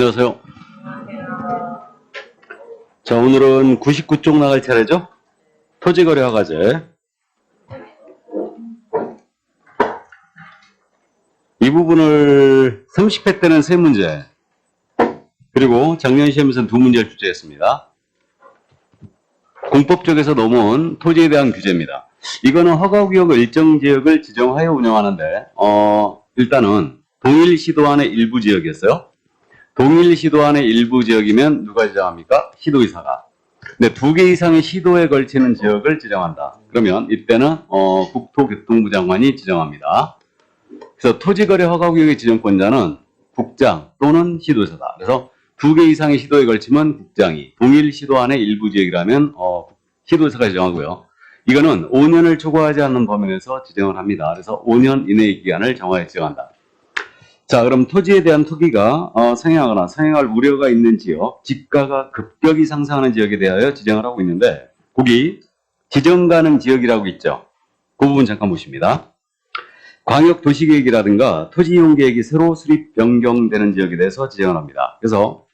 안녕하세요. 자, 오늘은 99쪽 나갈 차례죠? 토지거래 허가제. 이 부분을 30회 때는 3문제, 그리고 작년 시험에서는 2문제를 출제했습니다. 공법 쪽에서 넘어온 토지에 대한 규제입니다. 이거는 허가구역 일정 지역을 지정하여 운영하는데, 일단은 동일 시도 안의 일부 지역이었어요. 동일 시도 안의 일부 지역이면 누가 지정합니까? 시도의사가. 근데 2개 이상의 시도에 걸치는 지역을 지정한다. 그러면 이때는 국토교통부 장관이 지정합니다. 그래서 토지거래 허가구역의 지정권자는 국장 또는 시도의사다. 그래서 2개 이상의 시도에 걸치면 국장이, 동일 시도 안의 일부 지역이라면 시도의사가 지정하고요. 이거는 5년을 초과하지 않는 범위 내에서 지정을 합니다. 그래서 5년 이내의 기간을 정하여 지정한다. 자, 그럼 토지에 대한 투기가 성행하거나 성행할 우려가 있는 지역, 지가가 급격히 상승하는 지역에 대하여 지정을 하고 있는데, 거기 지정 가능 지역이라고 있죠. 그 부분 잠깐 보십니다. 광역 도시계획이라든가 토지 이용 계획이 새로 수립 변경되는 지역에 대해서 지정을 합니다. 그래서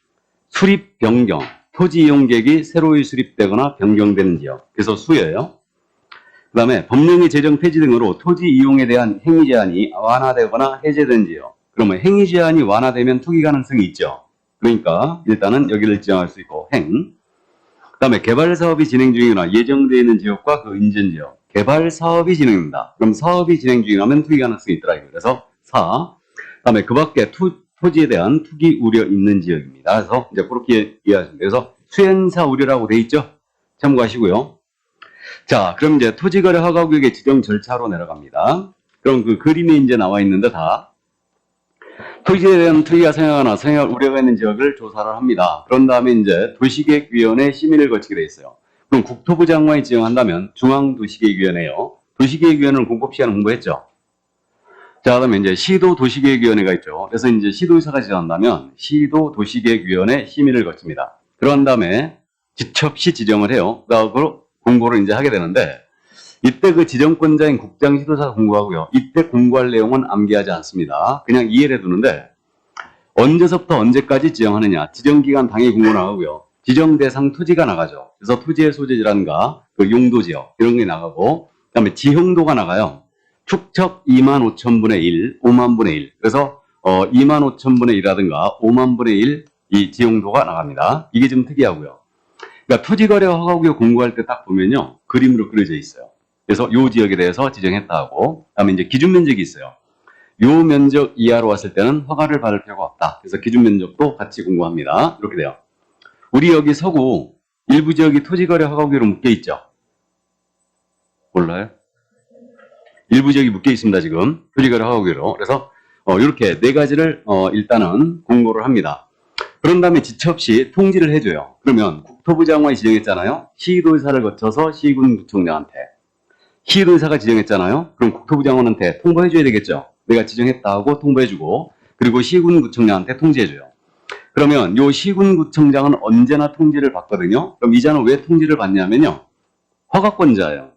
수립 변경, 토지 이용 계획이 새로 수립되거나 변경되는 지역, 그래서 수예요. 그 다음에 법령의 제정 폐지 등으로 토지 이용에 대한 행위 제한이 완화되거나 해제된 지역. 그러면 행위 제한이 완화되면 투기 가능성이 있죠. 그러니까 일단은 여기를 지정할 수 있고 행. 그 다음에 개발 사업이 진행 중이거나 예정되어 있는 지역과 그 인근 지역. 개발 사업이 진행된다. 그럼 사업이 진행 중이라면 투기 가능성이 있더라. 그래서 사. 그 다음에 그 밖에 토지에 대한 투기 우려 있는 지역입니다. 그래서 이제 그렇게 이해하시면 돼요. 그래서 수행사 우려라고 돼 있죠. 참고하시고요. 자, 그럼 이제 토지거래 허가구역의 지정 절차로 내려갑니다. 그럼 그 그림에 이제 나와 있는데 다 토지에 대한 투기가 성행하거나 성행할 우려가 있는 지역을 조사를 합니다. 그런 다음에 이제 도시계획위원회 심의를 거치게 돼 있어요. 그럼 국토부 장관이 지정한다면 중앙도시계획위원회요. 도시계획위원회는 공법 시간에 공부했죠. 자, 그다음에 이제 시도도시계획위원회가 있죠. 그래서 이제 시도의사가 지정한다면 시도도시계획위원회 심의를 거칩니다. 그런 다음에 지첩시 지정을 해요. 그리고 공고를 이제 하게 되는데, 이때 그 지정권자인 국장 시도사가 공고하고요. 이때 공고할 내용은 암기하지 않습니다. 그냥 이해를 해두는데, 언제서부터 언제까지 지정하느냐, 지정기간 당일 공고 나가고요. 지정 대상 토지가 나가죠. 그래서 토지의 소재지라든가 그 용도지역 이런 게 나가고, 그다음에 지형도가 나가요. 축척 25,000분의 1, 50,000분의 1. 그래서 25,000분의 1이라든가 50,000분의 1 이 지형도가 나갑니다. 이게 좀 특이하고요. 그러니까 토지거래 허가구역 공고할 때 딱 보면요, 그림으로 그려져 있어요. 그래서 요 지역에 대해서 지정했다 하고, 그다음에 이제 기준 면적이 있어요. 요 면적 이하로 왔을 때는 허가를 받을 필요가 없다. 그래서 기준 면적도 같이 공고합니다. 이렇게 돼요. 우리 여기 서구 일부 지역이 토지거래 허가구역으로 묶여 있죠. 몰라요? 일부 지역이 묶여 있습니다. 지금 토지거래 허가구역으로. 그래서 이렇게 네 가지를 일단은 공고를 합니다. 그런 다음에 지첩시 통지를 해줘요. 그러면 국토부 장관이 지정했잖아요. 시도의사를 거쳐서 시군구청장한테. 시도의사가 지정했잖아요. 그럼 국토부 장관한테 통보해줘야 되겠죠. 내가 지정했다 하고 통보해주고, 그리고 시군구청장한테 통지해줘요. 그러면 요 시군구청장은 언제나 통지를 받거든요. 그럼 이자는 왜 통지를 받냐면요, 허가권자예요.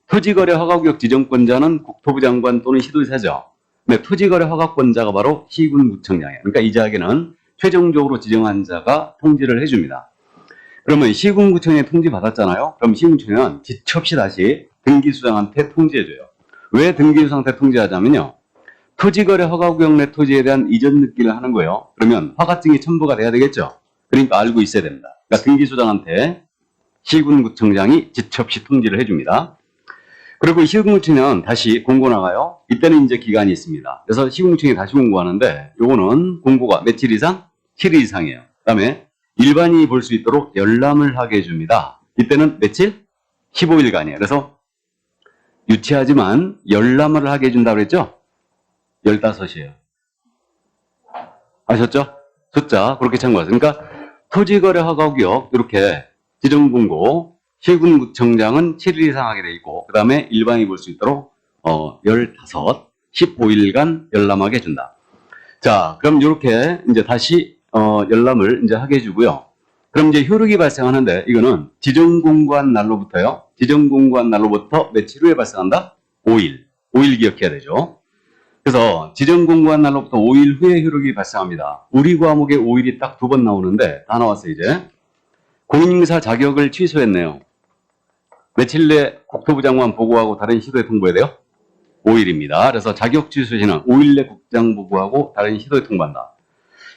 토지거래 허가구역 지정권자는 국토부 장관 또는 시도의사죠. 근데 토지거래 허가권자가 바로 시군구청장이에요. 그러니까 이자에게는 최종적으로 지정한 자가 통지를 해줍니다. 그러면 시군구청에 통지 받았잖아요. 그럼 시군구청은 지첩시 다시 등기수장한테 통지해줘요. 왜 등기수장한테 통지하자면요, 토지거래 허가구역 내 토지에 대한 이전 등기를 하는 거예요. 그러면 허가증이 첨부가 돼야 되겠죠. 그러니까 알고 있어야 됩니다. 그러니까 등기수장한테 시군구청장이 지첩시 통지를 해줍니다. 그리고 시군구청은 다시 공고 나가요. 이때는 이제 기간이 있습니다. 그래서 시군구청이 다시 공고하는데, 요거는 공고가 며칠 이상? 7일 이상이에요. 그 다음에 일반인이 볼 수 있도록 열람을 하게 해줍니다. 이때는 며칠? 15일간이에요. 그래서 유치하지만 열람을 하게 해준다고 그랬죠? 15이에요. 아셨죠? 숫자 그렇게 참고하세요. 그러니까 토지거래 허가구역 이렇게 지정공고, 시군구청장은 7일 이상 하게 돼 있고, 그 다음에 일반인이 볼 수 있도록 15일간 열람하게 해준다. 자, 그럼 이렇게 이제 다시 열람을 이제 하게 해주고요. 그럼 이제 효력이 발생하는데, 이거는 지정공고한 날로부터요. 지정공고한 날로부터 며칠 후에 발생한다? 5일. 5일 기억해야 되죠. 그래서 지정 공고한 날로부터 5일 후에 효력이 발생합니다. 우리 과목에 5일이 딱 2번 나오는데 다 나왔어요 이제. 공인인사 자격을 취소했네요. 며칠 내 국토부 장관 보고하고 다른 시도에 통보해야 돼요? 5일입니다. 그래서 자격 취소 시는 5일 내 국장 보고하고 다른 시도에 통보한다.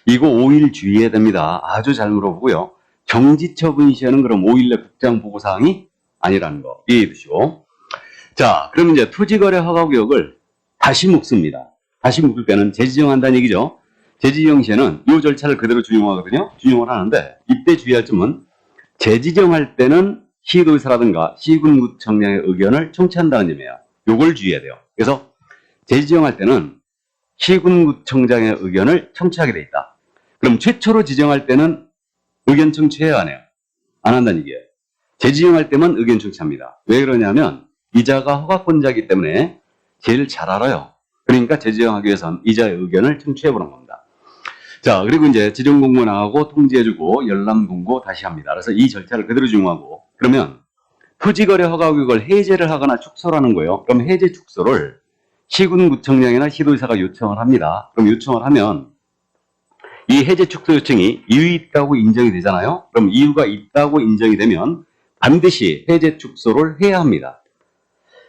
이거 5일 주의해야 됩니다. 아주 잘 물어보고요. 정지처분 시에는 그럼 5일 내 국장 보고 사항이 아니라는 거 이해해 두시고. 자, 그럼 이제 토지거래 허가구역을 다시 묶습니다. 다시 묶을 때는 재지정한다는 얘기죠. 재지정 시에는 이 절차를 그대로 준용하거든요. 준용을 하는데 이때 주의할 점은 재지정할 때는 시도의사라든가 시군구청장의 의견을 청취한다는 점이에요. 요걸 주의해야 돼요. 그래서 재지정할 때는 시군구청장의 의견을 청취하게 돼 있다. 그럼 최초로 지정할 때는 의견 청취해야 하네요. 안 한다는 얘기예요. 재지정할 때만 의견 청취합니다. 왜 그러냐면 이자가 허가권자이기 때문에 제일 잘 알아요. 그러니까 재지정하기 위해선 이자의 의견을 청취해보는 겁니다. 자, 그리고 이제 지정공고 나가고 통지해주고 열람공고 다시 합니다. 그래서 이 절차를 그대로 준용하고, 그러면 토지거래 허가구역을 해제를 하거나 축소를 하는 거예요. 그럼 해제 축소를 시군구청장이나 시도의사가 요청을 합니다. 그럼 요청을 하면 이 해제 축소 요청이 이유 있다고 인정이 되잖아요. 그럼 이유가 있다고 인정이 되면 반드시 해제 축소를 해야 합니다.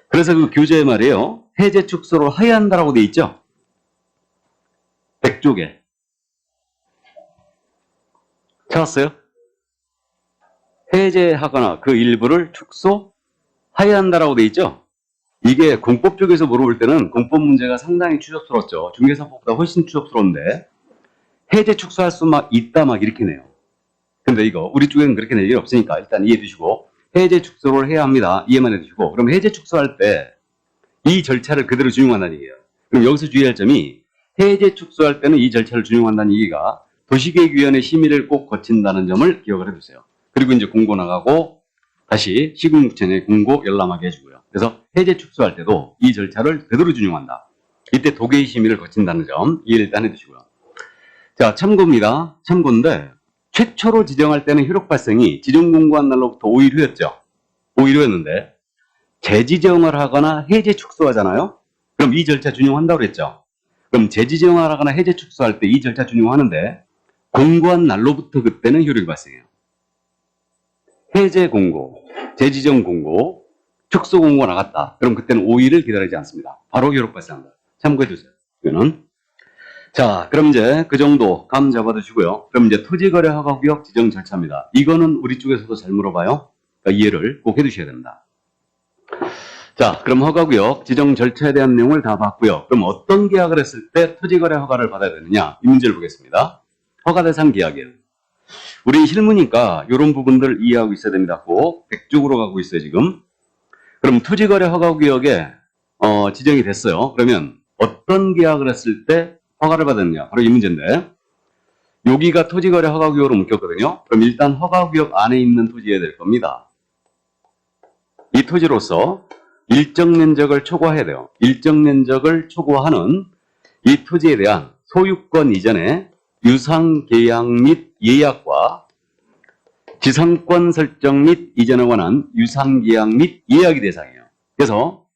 그래서 그 교재에 말이에요. 해제 축소를 해야 한다라고 돼 있죠. 100쪽에. 찾았어요? 해제하거나 그 일부를 축소해야 한다라고 돼 있죠. 이게 공법 쪽에서 물어볼 때는 공법 문제가 상당히 추접스럽죠. 중개사법보다 훨씬 추접스러운데 해제 축소할 수 막 있다 막 이렇게 내요. 근데 이거 우리 쪽에는 그렇게 낼 일 없으니까 일단 이해해 두시고 해제 축소를 해야 합니다. 이해만 해 두시고, 그럼 해제 축소할 때 이 절차를 그대로 준용한다는 얘기예요. 그럼 여기서 주의할 점이 해제 축소할 때는 이 절차를 준용한다는 얘기가 도시계획위원회 심의를 꼭 거친다는 점을 기억을 해두세요. 그리고 이제 공고 나가고 다시 시군구청에 공고 열람하게 해주고요. 그래서 해제 축소할 때도 이 절차를 그대로 준용한다. 이때 도계의 심의를 거친다는 점 이해를 일단 해두시고요. 자, 참고입니다. 참고인데 최초로 지정할 때는 효력 발생이 지정 공고한 날로부터 5일 후였죠. 5일 후였는데 재지정을 하거나 해제 축소하잖아요. 그럼 이 절차 준용한다고 그랬죠. 그럼 재지정을 하거나 해제 축소할 때 이 절차 준용하는데 공고한 날로부터 그때는 효력이 발생해요. 해제 공고, 재지정 공고, 축소 공고 나갔다. 그럼 그때는 5일을 기다리지 않습니다. 바로 효력 발생한다. 참고해 주세요. 이거는. 자, 그럼 이제 그 정도 감 잡아두시고요. 그럼 이제 토지거래 허가구역 지정 절차입니다. 이거는 우리 쪽에서도 잘 물어봐요. 그러니까 이해를 꼭 해두셔야 됩니다. 자, 그럼 허가구역 지정 절차에 대한 내용을 다 봤고요. 그럼 어떤 계약을 했을 때 토지거래 허가를 받아야 되느냐? 이 문제를 보겠습니다. 허가 대상 계약이에요. 우리 실무니까 이런 부분들 이해하고 있어야 됩니다. 꼭 100쪽으로 가고 있어요, 지금. 그럼 토지거래 허가구역에 지정이 됐어요. 그러면 어떤 계약을 했을 때 허가를 받았느냐? 바로 이 문제인데, 여기가 토지거래 허가구역으로 묶였거든요. 그럼 일단 허가구역 안에 있는 토지여야 될 겁니다. 이 토지로서 일정 면적을 초과해야 돼요. 일정 면적을 초과하는 이 토지에 대한 소유권 이전의 유상 계약 및 예약과 지상권 설정 및 이전에 관한 유상 계약 및 예약이 대상이에요. 그래서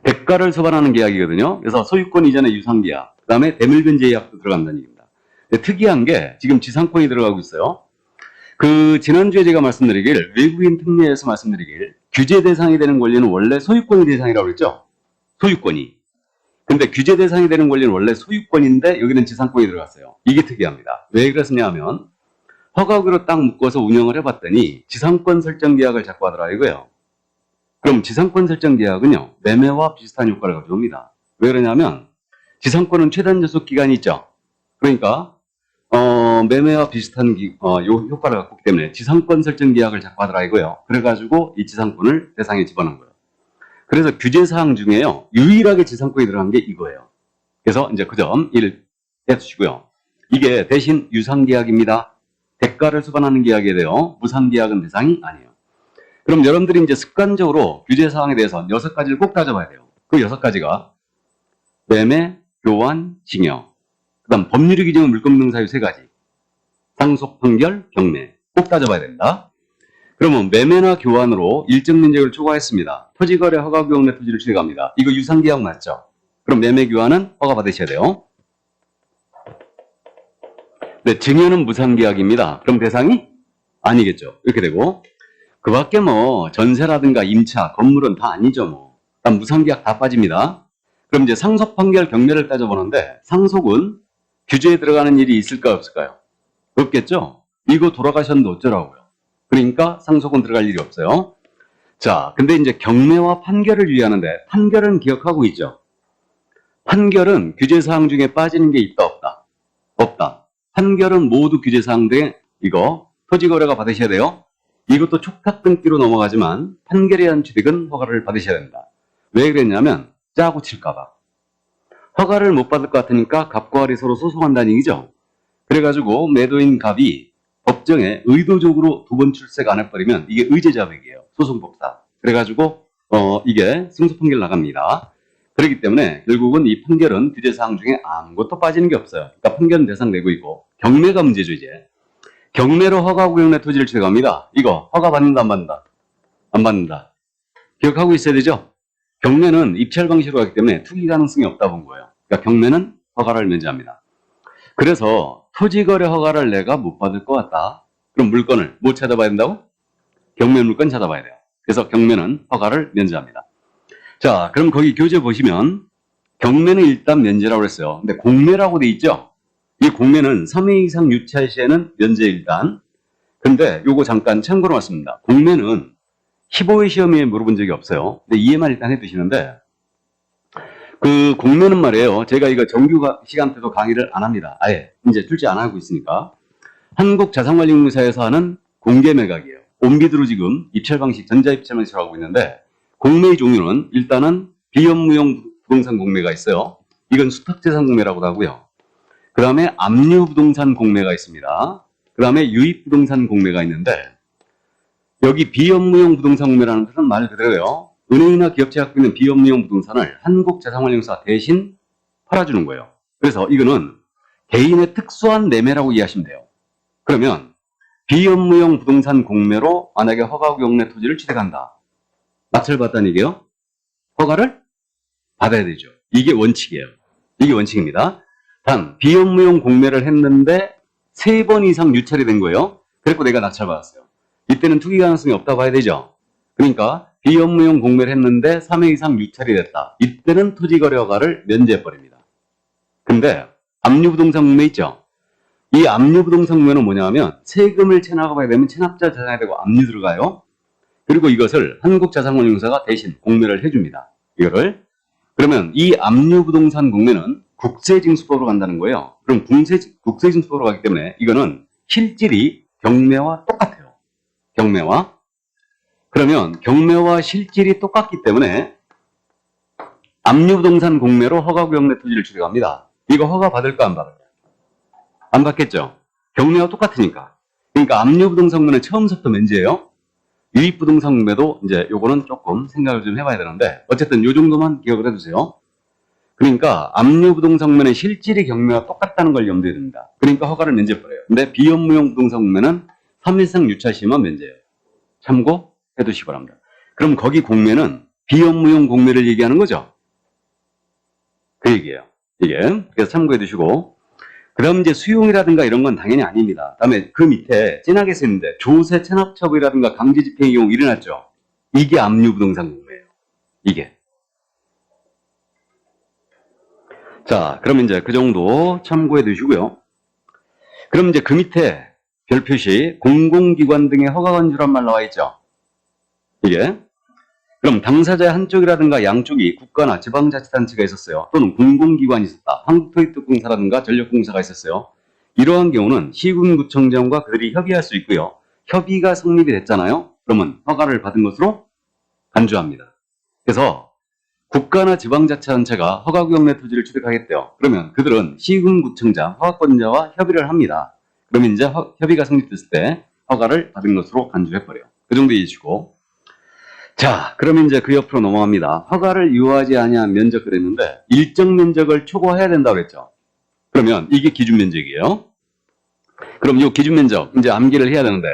대가를 처분하는 계약이거든요. 그래서 소유권 이전의 유상 계약, 그 다음에 대물변제 예약도 들어간다는 얘기입니다. 근데 특이한 게 지금 지상권이 들어가고 있어요. 그 지난주에 제가 말씀드리길, 외국인 특례에서 말씀드리길, 규제 대상이 되는 권리는 원래 소유권이 대상이라고 그랬죠. 소유권이. 근데 규제 대상이 되는 권리는 원래 소유권인데 여기는 지상권이 들어갔어요. 이게 특이합니다. 왜 그랬냐 하면 허가구로 딱 묶어서 운영을 해봤더니 지상권 설정 계약을 자꾸 하더라 이거예요. 그럼 지상권 설정 계약은요, 매매와 비슷한 효과를 가져옵니다. 왜 그러냐면 지상권은 최단 저속 기간이 있죠. 그러니까 매매와 비슷한 효과를 갖고 있기 때문에 지상권 설정 계약을 자꾸 하더라 이거예요. 그래가지고 이 지상권을 대상에 집어넣은 거예요. 그래서 규제사항 중에요, 유일하게 지상권이 들어간 게 이거예요. 그래서 이제 그 점 1 해주시고요. 이게 대신 유상계약입니다. 대가를 수반하는 계약에 대해 무상계약은 대상이 아니에요. 그럼 여러분들이 이제 습관적으로 규제사항에 대해서 6가지를 꼭 따져봐야 돼요. 그 6가지가 매매, 교환, 징역, 그 다음 법률이 규정한 물권 등사유 3가지, 상속, 판결, 경매 꼭 따져봐야 됩니다. 그러면 매매나 교환으로 일정 면적을 초과했습니다. 토지거래 허가구역 내 토지를 취득합니다. 이거 유상계약 맞죠? 그럼 매매 교환은 허가 받으셔야 돼요. 네, 증여는 무상계약입니다. 그럼 대상이 아니겠죠. 이렇게 되고 그 밖에 뭐 전세라든가 임차, 건물은 다 아니죠. 뭐 일단 무상계약 다 빠집니다. 그럼 이제 상속 판결 경매를 따져보는데 상속은 규제에 들어가는 일이 있을까요, 없을까요? 없겠죠. 이거 돌아가셨는데 어쩌라고요. 그러니까 상속은 들어갈 일이 없어요. 자, 근데 이제 경매와 판결을 유의하는데 판결은 기억하고 있죠. 판결은 규제사항 중에 빠지는 게 있다, 없다? 없다. 판결은 모두 규제사항들에 이거 토지거래가 받으셔야 돼요. 이것도 촉탁등기로 넘어가지만 판결에 의한 취득은 허가를 받으셔야 된다. 왜 그랬냐면 짜고 칠까봐. 허가를 못 받을 것 같으니까 갑과 을이 서로 소송한다는 얘기죠. 그래가지고 매도인 갑이 법정에 의도적으로 두 번 출석 안 해버리면 이게 의제자백이에요. 소송법상. 그래가지고 이게 승소 판결 나갑니다. 그렇기 때문에 결국은 이 판결은 규제사항 중에 아무것도 빠지는 게 없어요. 그러니까 판결은 대상 내고 있고 경매가 문제죠. 이제 경매로 허가 구역내 토지를 취득합니다. 이거 허가 받는다 안 받는다? 안 받는다. 기억하고 있어야 되죠. 경매는 입찰 방식으로 하기 때문에 투기 가능성이 없다 본 거예요. 그러니까 경매는 허가를 면제합니다. 그래서 토지거래 허가를 내가 못 받을 것 같다. 그럼 물건을 뭐 찾아봐야 된다고? 경매 물건 찾아봐야 돼요. 그래서 경매는 허가를 면제합니다. 자, 그럼 거기 교재 보시면 경매는 일단 면제라고 했어요. 근데 공매라고 돼 있죠? 이 공매는 3회 이상 유찰 시에는 면제 일단. 근데 요거 잠깐 참고로 왔습니다. 공매는 15회 시험에 물어본 적이 없어요. 근데 이해만 일단 해두시는데 그 공매는 말이에요. 제가 이거 정규 시간 때도 강의를 안 합니다. 아예 이제 출제 안 하고 있으니까. 한국자산관리공사에서 하는 공개매각이에요. 온비드로 지금 입찰 방식, 전자입찰 방식으로 하고 있는데 공매의 종류는 일단은 비업무용 부동산 공매가 있어요. 이건 수탁재산 공매라고도 하고요. 그 다음에 압류부동산 공매가 있습니다. 그 다음에 유입부동산 공매가 있는데 여기 비업무용 부동산 공매라는 것은 말 그대로요. 은행이나 기업체가 갖고 있는 비업무용 부동산을 한국자산관리공사가 대신 팔아주는 거예요. 그래서 이거는 개인의 특수한 매매라고 이해하시면 돼요. 그러면 비업무용 부동산 공매로 만약에 허가 구역 내 토지를 취득한다. 낙찰 받다는 얘기예요. 허가를 받아야 되죠. 이게 원칙이에요. 이게 원칙입니다. 단 비업무용 공매를 했는데 3번 이상 유찰이 된 거예요. 그래서 내가 낙찰 받았어요. 이때는 투기 가능성이 없다고 봐야 되죠. 그러니까 비업무용 공매를 했는데 3회 이상 유찰이 됐다. 이때는 토지거래 허가를 면제해버립니다. 근데 압류부동산 공매 있죠. 이 압류부동산 공매는 뭐냐면 세금을 체납하게 되면 체납자 재산이 되고 압류 들어가요. 그리고 이것을 한국자산관리공사가 대신 공매를 해줍니다. 이거를. 그러면 이 압류부동산 공매는 국세징수법으로 간다는 거예요. 그럼 국세징수법으로 가기 때문에 이거는 실질이 경매와 똑같아요. 경매와. 그러면 경매와 실질이 똑같기 때문에 압류부동산 공매로 허가구역 내 토지를 취득합니다. 이거 허가 받을까 안 받을까? 안 받겠죠. 경매와 똑같으니까. 그러니까 압류부동산 공매는 처음부터 면제예요. 유입부동산 공매도 이제 요거는 조금 생각을 좀 해봐야 되는데 어쨌든 요 정도만 기억을 해두세요. 그러니까 압류부동산 공매는 실질이 경매와 똑같다는 걸 염두에 둡니다. 그러니까 허가를 면제해버려요. 근데 비업무용 부동산 공매는 3일 이상 유찰 시만 면제예요. 참고해 두시기 바랍니다. 그럼 거기 공매는 비업무용 공매를 얘기하는 거죠. 그 얘기예요. 이게. 그래서 참고해 두시고 그 다음 이제 수용이라든가 이런 건 당연히 아닙니다. 다음에 그 밑에 진하게 쓰는데 조세 체납 처분이라든가 강제 집행의 경우 일어났죠. 이게 압류부동산 공매예요. 이게. 자, 그럼 이제 그 정도 참고해 두시고요. 그럼 이제 그 밑에 별 표시 공공기관 등의 허가 건조란 말 나와 있죠. 이게. 그럼 당사자의 한쪽이라든가 양쪽이 국가나 지방자치단체가 있었어요. 또는 공공기관이 있었다. 한국토익특공사라든가 전력공사가 있었어요. 이러한 경우는 시군구청장과 그들이 협의할 수 있고요. 협의가 성립이 됐잖아요. 그러면 허가를 받은 것으로 간주합니다. 그래서 국가나 지방자치단체가 허가구역 내 토지를 취득하겠대요. 그러면 그들은 시군구청장, 허가권자와 협의를 합니다. 그러면 이제 협의가 성립됐을 때 허가를 받은 것으로 간주해버려요. 그 정도 이해주시고. 자, 그러면 이제 그 옆으로 넘어갑니다. 허가를 유효하지 아니한 면적 그랬는데 일정 면적을 초과해야 된다고 그랬죠. 그러면 이게 기준 면적이에요. 그럼 이 기준 면적 이제 암기를 해야 되는데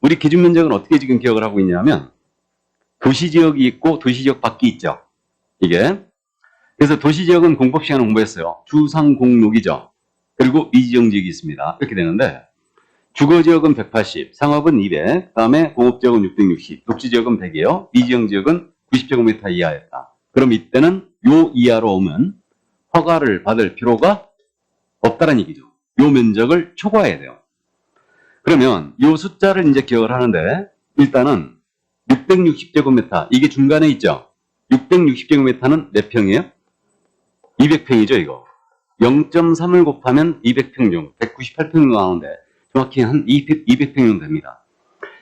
우리 기준 면적은 어떻게 지금 기억을 하고 있냐면 도시지역이 있고 도시지역 밖이 있죠. 이게. 그래서 도시지역은 공법 시간에 공부했어요. 주상공록이죠. 그리고 미지정지역이 있습니다. 이렇게 되는데 주거지역은 180, 상업은 200, 그 다음에 공업지역은 660, 녹지지역은 100이에요. 미지정지역은 90제곱미터 이하였다. 그럼 이때는 요 이하로 오면 허가를 받을 필요가 없다는 얘기죠. 요 면적을 초과해야 돼요. 그러면 요 숫자를 이제 기억을 하는데 일단은 660제곱미터 이게 중간에 있죠. 660제곱미터는 몇 평이에요? 200평이죠 이거. 0.3을 곱하면 200평 정도, 198평 정도 나오는데 정확히 한 200평 정도 됩니다.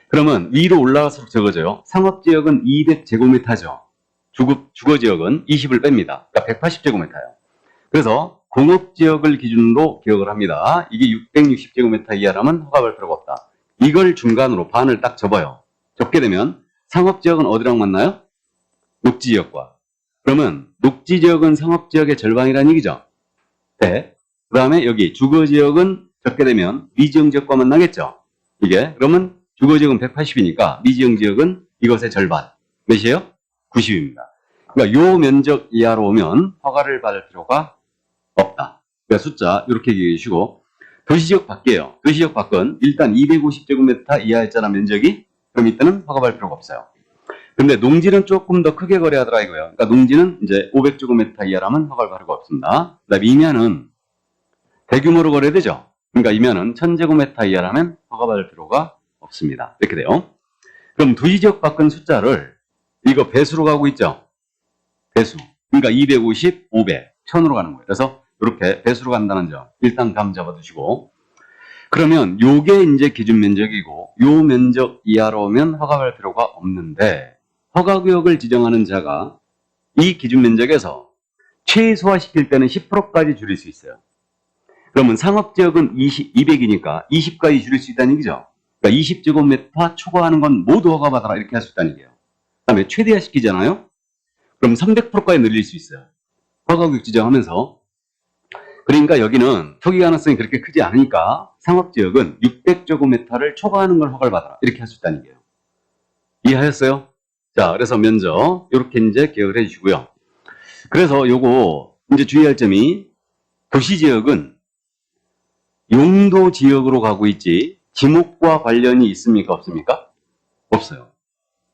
그러면 위로 올라가서 적어져요. 상업지역은 200제곱미터죠. 주거지역은 20을 뺍니다. 그러니까 180제곱미터예요. 그래서 공업지역을 기준으로 기억을 합니다. 이게 660제곱미터 이하라면 허가받을 필요가 없다. 이걸 중간으로 반을 딱 접어요. 접게 되면 상업지역은 어디랑 만나요? 녹지지역과. 그러면 녹지지역은 상업지역의 절반이라는 얘기죠. 네. 그 다음에 여기 주거지역은 적게 되면 미지정지역과 만나겠죠. 이게 그러면 주거지역은 180이니까 미지정지역은 이것의 절반. 몇이에요? 90입니다. 그러니까 요 면적 이하로 오면 허가를 받을 필요가 없다. 그러니까 숫자 이렇게 기억해 주시고 도시지역 밖이에요. 도시지역 밖은 일단 250제곱미터 이하였잖아 면적이. 그럼 이때는 허가받을 필요가 없어요. 근데 농지는 조금 더 크게 거래하더라 이거예요. 그러니까 농지는 이제 500제곱미터 이하라면 허가를 받을 필요가 없습니다. 그다음에 임야는 대규모로 거래되죠. 그러니까 임야는 1000제곱미터 이하라면 허가받을 필요가 없습니다. 이렇게 돼요. 그럼 도시지역 밖은 숫자를 이거 배수로 가고 있죠. 배수. 그러니까 250, 500, 1000으로 가는 거예요. 그래서 이렇게 배수로 간다는 점 일단 감 잡아두시고 그러면 요게 이제 기준 면적이고 요 면적 이하로 오면 허가받을 필요가 없는데 허가구역을 지정하는 자가 이 기준 면적에서 최소화시킬 때는 10%까지 줄일 수 있어요. 그러면 상업지역은 200이니까 20까지 줄일 수 있다는 얘기죠. 그러니까 20제곱미터 초과하는 건 모두 허가받아라 이렇게 할 수 있다는 얘기예요. 그 다음에 최대화시키잖아요. 그럼 300%까지 늘릴 수 있어요. 허가구역 지정하면서. 그러니까 여기는 토기 가능성이 그렇게 크지 않으니까 상업지역은 600제곱미터를 초과하는 걸 허가를 받아라 이렇게 할 수 있다는 얘기예요. 이해하셨어요? 자, 그래서 면적 이렇게 이제 기억을 해주시고요. 그래서 요거 이제 주의할 점이 도시지역은 용도지역으로 가고 있지 지목과 관련이 있습니까? 없습니까? 없어요.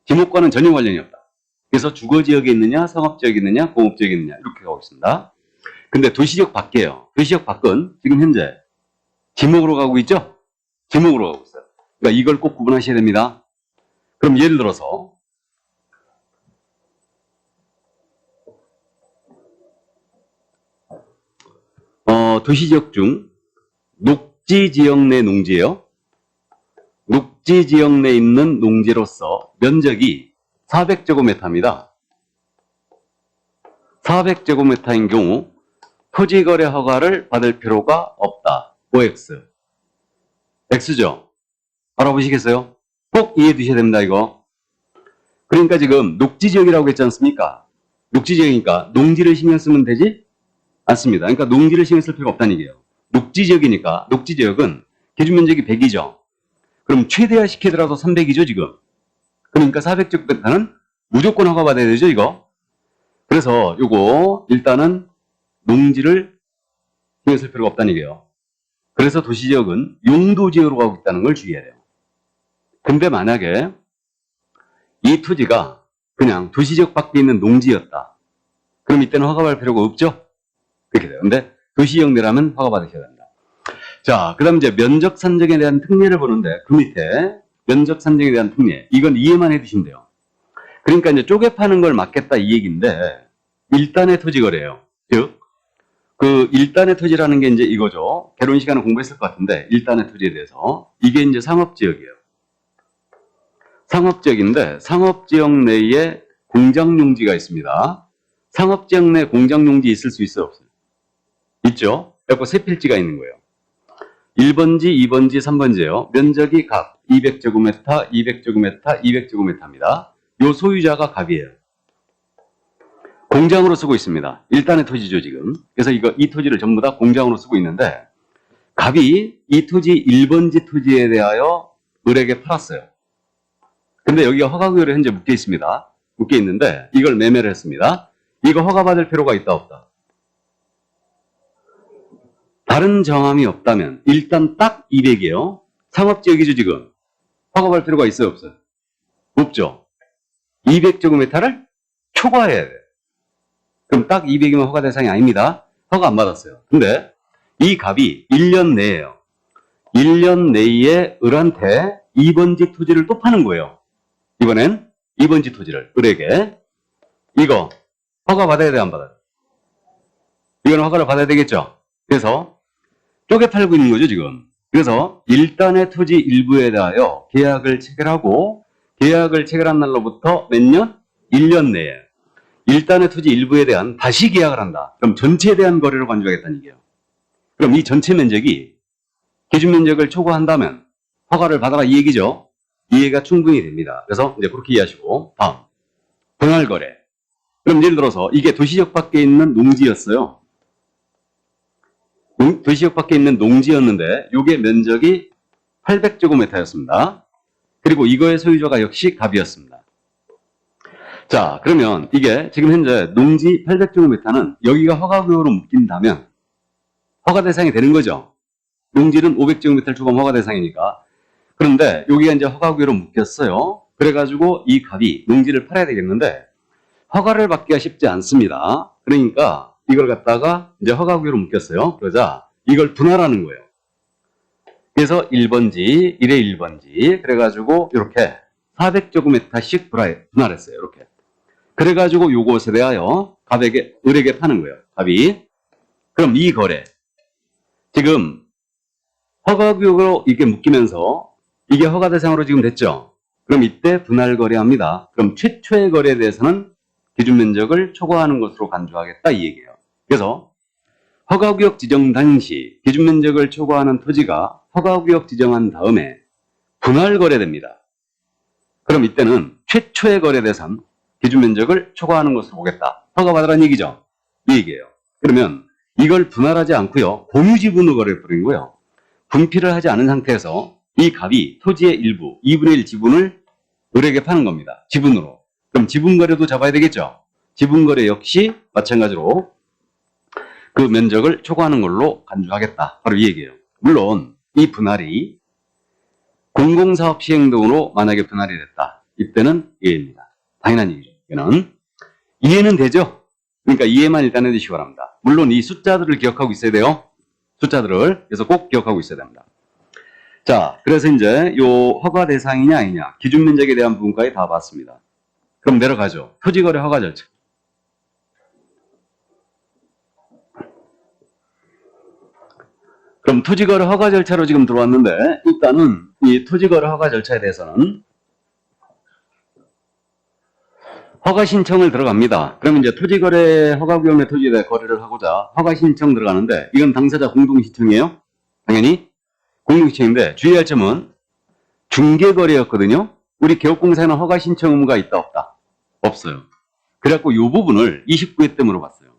지목과는 전혀 관련이 없다. 그래서 주거지역에 있느냐, 상업지역에 있느냐, 공업지역에 있느냐 이렇게 가고 있습니다. 근데 도시지역 밖이에요. 도시지역 밖은 지금 현재 지목으로 가고 있죠? 지목으로 가고 있어요. 그러니까 이걸 꼭 구분하셔야 됩니다. 그럼 예를 들어서 도시지역 중 녹지지역 내 농지예요. 녹지지역 내에 있는 농지로서 면적이 400제곱미터입니다. 400제곱미터인 경우 토지거래 허가를 받을 필요가 없다. OX. X죠? 알아보시겠어요? 꼭 이해해 두셔야 됩니다, 이거. 그러니까 지금 녹지지역이라고 했지 않습니까? 녹지지역이니까 농지를 신경 쓰면 되지 않습니다. 그러니까 농지를 신경 쓸 필요가 없다는 얘기예요. 녹지지역이니까 녹지지역은 기준 면적이 100이죠. 그럼 최대화 시키더라도 300이죠, 지금. 그러니까 400제곱미터는 무조건 허가받아야 되죠, 이거. 그래서 요거 일단은 농지를 신경 쓸 필요가 없다는 얘기예요. 그래서 도시지역은 용도지역으로 가고 있다는 걸 주의해야 돼요. 근데 만약에 이 토지가 그냥 도시지역 밖에 있는 농지였다. 그럼 이때는 허가받을 필요가 없죠? 그렇게 돼요. 근데 도시지역 내라면 허가받으셔야 됩니다. 자, 그 다음 이제 면적 산정에 대한 특례를 보는데 그 밑에 면적 산정에 대한 특례. 이건 이해만 해두시면 돼요. 그러니까 이제 쪼개 파는 걸 막겠다 이 얘기인데 일단의 토지 거래예요. 즉, 그 일단의 토지라는 게 이제 이거죠. 개론 시간에 공부했을 것 같은데 일단의 토지에 대해서 이게 이제 상업지역이에요. 상업지역인데 상업지역 내에 공장용지가 있습니다. 상업지역 내 공장용지 있을 수 있어요? 없어요? 있죠. 그리고 세 필지가 있는 거예요. 1번지, 2번지, 3번지예요. 면적이 각 200제곱미터, 200제곱미터, 200제곱미터입니다. 요 소유자가 갑이에요. 공장으로 쓰고 있습니다. 일단의 토지죠, 지금. 그래서 이 토지를 전부 다 공장으로 쓰고 있는데 갑이 이 토지 1번지 토지에 대하여 을에게 팔았어요. 근데 여기가 허가구역으로 현재 묶여 있습니다. 묶여 있는데 이걸 매매를 했습니다. 이거 허가받을 필요가 있다 없다? 다른 정함이 없다면 일단 딱 200이에요. 상업지역이죠 지금. 허가받을 필요가 있어요 없어요? 없죠. 200제곱미터를 초과해야 돼. 그럼 딱 200이면 허가 대상이 아닙니다. 허가 안 받았어요. 근데 이 값이 1년 내에요. 1년 내에 을한테 2번지 토지를 또 파는 거예요. 이번엔 2번지 토지를 을에게. 이거 허가 받아야 돼 안 받아요? 이거는 허가를 받아야 되겠죠. 그래서 쪼개 팔고 있는 거죠 지금. 그래서 일단의 토지 일부에 대하여 계약을 체결하고 계약을 체결한 날로부터 몇 년? 1년 내에 일단의 토지 일부에 대한 다시 계약을 한다. 그럼 전체에 대한 거래로 간주하겠다는 얘기예요. 그럼 이 전체 면적이 기준 면적을 초과한다면 허가를 받아라 이 얘기죠. 이해가 충분히 됩니다. 그래서 이제 그렇게 이해하시고 다음 분할 거래. 그럼 예를 들어서 이게 도시역 밖에 있는 농지였어요. 도시역 밖에 있는 농지였는데 이게 면적이 800제곱미터였습니다. 그리고 이거의 소유자가 역시 갑이었습니다. 자, 그러면 이게 지금 현재 농지 800제곱미터는 여기가 허가구역으로 묶인다면 허가 대상이 되는 거죠. 농지는 500제곱미터를 초과하면 허가 대상이니까. 그런데 여기가 이제 허가구역으로 묶였어요. 그래가지고 이 갑이 농지를 팔아야 되겠는데 허가를 받기가 쉽지 않습니다. 그러니까 이걸 갖다가 이제 허가구역으로 묶였어요. 그러자 이걸 분할하는 거예요. 그래서 1번지, 1에 1번지 그래가지고 이렇게 400제곱미터씩 분할했어요. 이렇게. 그래가지고 요것에 대하여 갑에게, 을에게 파는 거예요. 갑이. 그럼 이 거래. 지금 허가구역으로 이렇게 묶이면서 이게 허가 대상으로 지금 됐죠. 그럼 이때 분할 거래합니다. 그럼 최초의 거래에 대해서는 기준 면적을 초과하는 것으로 간주하겠다 이 얘기예요. 그래서 허가구역 지정 당시 기준 면적을 초과하는 토지가 허가구역 지정한 다음에 분할 거래됩니다. 그럼 이때는 최초의 거래 대상 기준 면적을 초과하는 것으로 보겠다. 허가받으라는 얘기죠. 이 얘기예요. 그러면 이걸 분할하지 않고요. 공유 지분으로 거래를 벌인 거예요. 분필을 하지 않은 상태에서 이 갑이 토지의 일부, 2분의 1 지분을 을에게 파는 겁니다. 지분으로. 그럼 지분거래도 잡아야 되겠죠. 지분거래 역시 마찬가지로 그 면적을 초과하는 걸로 간주하겠다. 바로 이 얘기예요. 물론 이 분할이 공공사업 시행 등으로 만약에 분할이 됐다. 이때는 이해입니다. 당연한 얘기죠. 이거는 이해는 되죠? 그러니까 이해만 일단 해주시기 바랍니다. 물론 이 숫자들을 기억하고 있어야 돼요. 숫자들을. 그래서 꼭 기억하고 있어야 됩니다. 자, 그래서 이제 요 허가 대상이냐 아니냐 기준 면적에 대한 부분까지 다 봤습니다. 그럼 내려가죠. 토지거래 허가 절차. 그럼 토지거래 허가 절차로 지금 들어왔는데 일단은 이 토지거래 허가 절차에 대해서는 허가 신청을 들어갑니다. 그러면 이제 토지거래 허가구역 내 토지에 대해 거래를 하고자 허가 신청 들어가는데 이건 당사자 공동신청이에요. 당연히 공동신청인데 주의할 점은 중개거래였거든요. 우리 개업공사에는 허가 신청 의무가 있다 없다? 없어요. 그래갖고 이 부분을 29회 때 물어봤어요.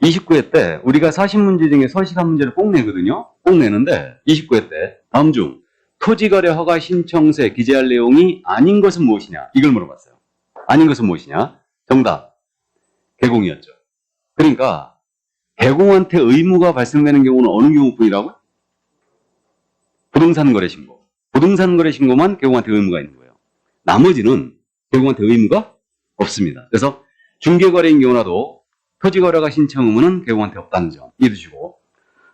29회 때 우리가 40문제 중에 서식한 문제를 꼭 내거든요. 꼭 내는데 29회 때 다음 중 토지거래 허가 신청서에 기재할 내용이 아닌 것은 무엇이냐 이걸 물어봤어요. 아닌 것은 무엇이냐? 정답 개공이었죠. 그러니까 개공한테 의무가 발생되는 경우는 어느 경우뿐이라고요? 부동산 거래 신고. 부동산 거래 신고만 개공한테 의무가 있는 거예요. 나머지는 개공한테 의무가 없습니다. 그래서 중개거래인 경우라도 토지거래가 신청 의무는 개공한테 없다는 점 이해해 주시고.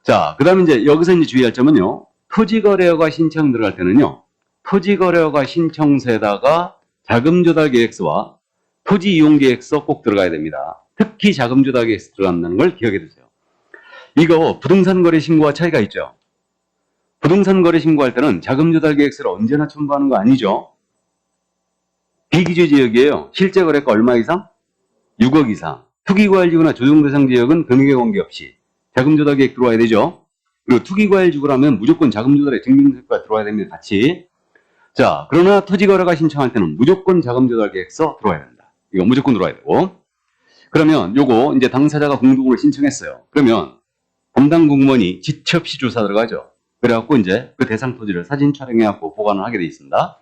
자, 그 다음에 이제 여기서 이제 주의할 점은요. 토지거래허가 신청 들어갈 때는요. 토지거래허가 신청서에다가 자금조달계획서와 토지이용계획서 꼭 들어가야 됩니다. 특히 자금조달계획서 들어간다는 걸 기억해 두세요. 이거 부동산 거래 신고와 차이가 있죠. 부동산 거래 신고할 때는 자금조달계획서를 언제나 첨부하는 거 아니죠. 비기재 지역이에요. 실제 거래가 얼마 이상? 6억 이상. 투기과열지구나 조정대상 지역은 금액에 관계없이 자금조달계획 들어와야 되죠. 그리고 투기과열지구를 하면 무조건 자금조달에 증빙서가 들어와야 됩니다. 같이. 자, 그러나 토지거래가 신청할 때는 무조건 자금조달계획서 들어와야 된다. 이거 무조건 들어와야 되고. 그러면 요거 이제 당사자가 공동으로 신청했어요. 그러면 담당 공무원이 지체 없이 조사 들어가죠. 그래갖고 이제 그 대상 토지를 사진 촬영해갖고 보관을 하게 돼 있습니다.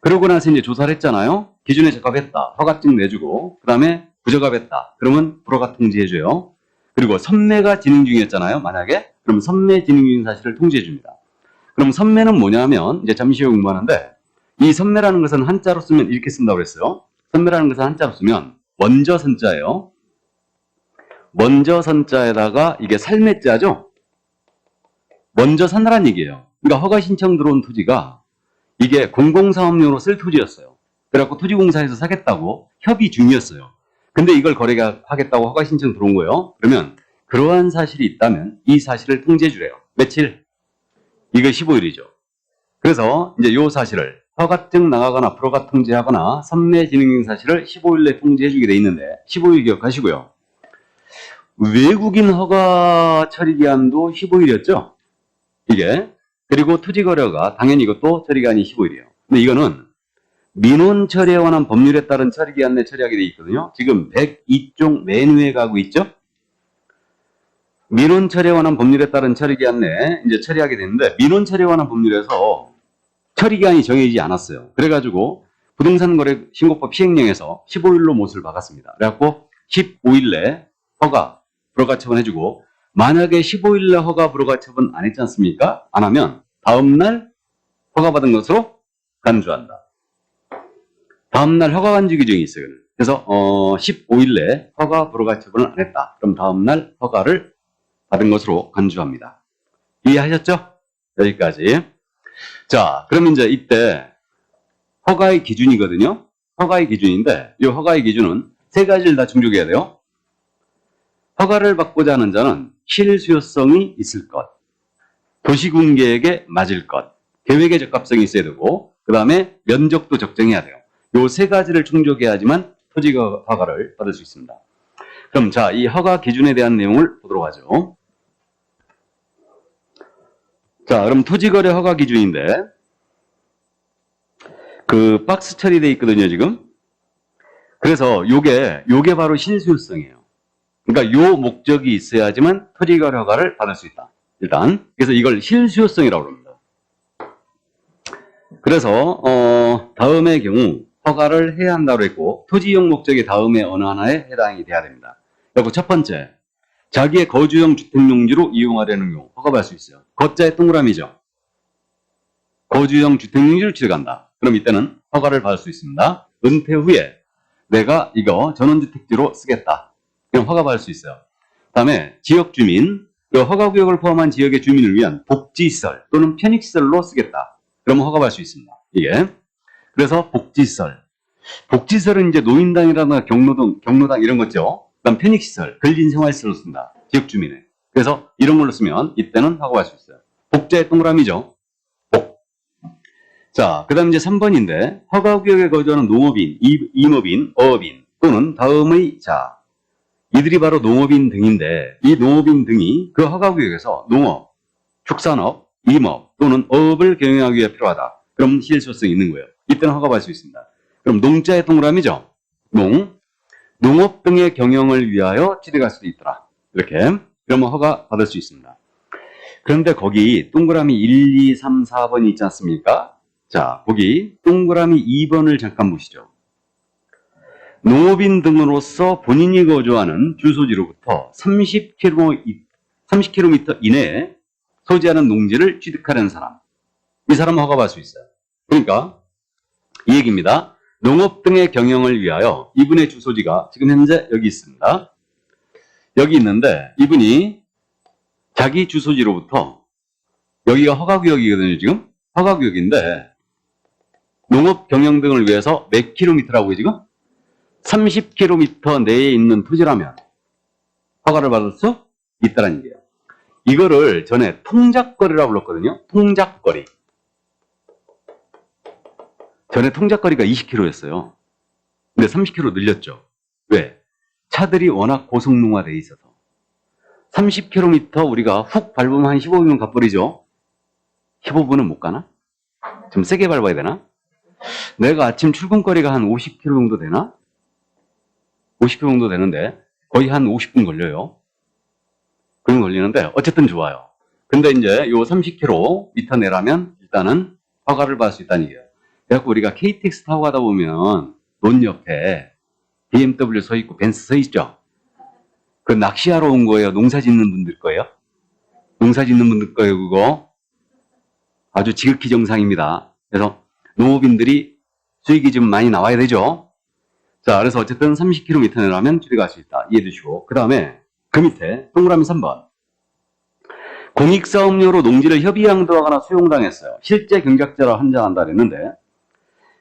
그러고 나서 이제 조사를 했잖아요. 기준에 적합했다. 허가증 내주고, 그 다음에 부적합했다. 그러면 불허가 통지해줘요. 그리고 선매가 진행 중이었잖아요. 만약에 그럼 선매 진행 중인 사실을 통지해줍니다. 그럼 선매는 뭐냐면 이제 잠시 후에 공부하는데 이 선매라는 것은 한자로 쓰면 이렇게 쓴다고 그랬어요. 선매라는 것은 한자로 쓰면 먼저 선자예요. 먼저 선자에다가 이게 살매자죠. 먼저 산다는 얘기예요. 그러니까 허가 신청 들어온 토지가 이게 공공사업용으로 쓸 토지였어요. 그래갖고 토지공사에서 사겠다고 협의 중이었어요. 근데 이걸 거래하겠다고 허가 신청 들어온 거예요. 그러면 그러한 사실이 있다면 이 사실을 통지해 주래요. 며칠? 이거 15일이죠. 그래서 이제 이 사실을 허가증 나가거나 불허가 통지하거나 선매 진행 사실을 15일 내에 통지해 주게 돼 있는데 15일 기억하시고요. 외국인 허가 처리 기한도 15일이었죠. 이게. 그리고 토지거래가 당연히 이것도 처리 기한이 15일이에요. 근데 이거는 민원 처리에 관한 법률에 따른 처리 기한 내 처리하게 돼 있거든요. 지금 102종 메뉴에 가고 있죠. 민원 처리에 관한 법률에 따른 처리 기한 내 이제 처리하게 되는데 민원 처리에 관한 법률에서 처리 기한이 정해지지 않았어요. 그래가지고 부동산 거래 신고법 시행령에서 15일로 못을 박았습니다. 그래갖고 15일 내 허가 불허가 처분해주고 만약에 15일 내 허가 불허가 처분 안 했지 않습니까? 안 하면 다음날 허가받은 것으로 간주한다. 다음날 허가 간주 규정이 있어요. 그래서 15일 내 허가 불허가 처분을 안 했다. 그럼 다음날 허가를 받은 것으로 간주합니다. 이해하셨죠? 여기까지. 자, 그럼 이제 이때 허가의 기준이거든요. 허가의 기준인데 이 허가의 기준은 세 가지를 다 충족해야 돼요. 허가를 받고자 하는 자는 실수요성이 있을 것, 도시군계획에 맞을 것, 계획의 적합성이 있어야 되고 그 다음에 면적도 적정해야 돼요. 이 세 가지를 충족해야지만 토지 허가를 받을 수 있습니다. 그럼 자, 이 허가 기준에 대한 내용을 보도록 하죠. 자, 그럼 토지거래 허가 기준인데 그 박스 처리되어 있거든요, 지금. 그래서 요게 바로 실수요성이에요. 그러니까 요 목적이 있어야지만 토지거래 허가를 받을 수 있다. 일단 그래서 이걸 실수요성이라고 합니다. 그래서 다음의 경우 허가를 해야 한다고 했고 토지용 목적이 다음에 어느 하나에 해당이 돼야 됩니다. 그리고 첫 번째, 자기의 거주용 주택용지로 이용하려는 경우 허가받을 수 있어요. 거자의 동그라미죠. 거주용 주택용지를 취득한다. 그럼 이때는 허가를 받을 수 있습니다. 은퇴 후에 내가 이거 전원주택지로 쓰겠다. 그럼 허가받을 수 있어요. 그 다음에 지역주민, 허가구역을 포함한 지역의 주민을 위한 복지시설 또는 편익시설로 쓰겠다. 그러면 허가받을 수 있습니다. 이게. 그래서 복지시설. 복지시설은 이제 노인당이라든가 경로당 이런 거죠. 그 다음 편익시설, 근린생활시설로 쓴다. 지역주민에. 그래서 이런 걸로 쓰면 이때는 허가받을 수 있어요. 복자의 동그라미죠. 복. 자, 그 다음 이제 3번인데 허가구역에 거주하는 농업인, 임업인, 어업인 또는 다음의 자. 이들이 바로 농업인 등인데 이 농업인 등이 그 허가구역에서 농업, 축산업, 임업 또는 어업을 경영하기 위해 필요하다. 그럼 실수요성이 있는 거예요. 이때는 허가받을 수 있습니다. 그럼 농자의 동그라미죠. 농업 등의 경영을 위하여 취득할 수도 있더라. 이렇게. 그러면 허가 받을 수 있습니다. 그런데 거기 동그라미 1, 2, 3, 4번이 있지 않습니까? 자, 거기 동그라미 2번을 잠깐 보시죠. 농업인 등으로서 본인이 거주하는 주소지로부터 30km 이내에 소지하는 농지를 취득하려는 사람. 이 사람은 허가받을 수 있어요. 그러니까 이 얘기입니다. 농업 등의 경영을 위하여 이분의 주소지가 지금 현재 여기 있습니다. 여기 있는데 이분이 자기 주소지로부터 여기가 허가구역이거든요. 지금 허가구역인데 농업 경영 등을 위해서 몇 킬로미터라고요 지금? 30km 내에 있는 토지라면 허가를 받을 수 있다는 얘기예요. 이거를 전에 통작거리라고 불렀거든요. 통작거리. 전에 통작거리가 20km였어요. 근데 30km 늘렸죠. 왜? 차들이 워낙 고속농화되어 있어서. 30km 우리가 훅 밟으면 한 15분이면 가버리죠. 15분은 못 가나? 좀 세게 밟아야 되나? 내가 아침 출근거리가 한 50km 정도 되나? 50km 정도 되는데 거의 한 50분 걸려요. 그럼 걸리는데 어쨌든 좋아요. 근데 이제 요 30km 내라면 일단은 허가를 받을 수 있다는 얘기예요. 그래갖고 우리가 KTX 타고 가다 보면 논 옆에 BMW 서 있고 벤츠 서 있죠. 그 낚시하러 온 거예요? 농사 짓는 분들 거예요? 농사 짓는 분들 거예요, 그거? 아주 지극히 정상입니다. 그래서 농업인들이 수익이 좀 많이 나와야 되죠. 자, 그래서 어쨌든 30km 내라면 취득할 수 있다. 이해해 주시고. 그 다음에 그 밑에 동그라미 3번. 공익사업료로 농지를 협의양도하거나 수용당했어요. 실제 경작자라 한정한다 그랬는데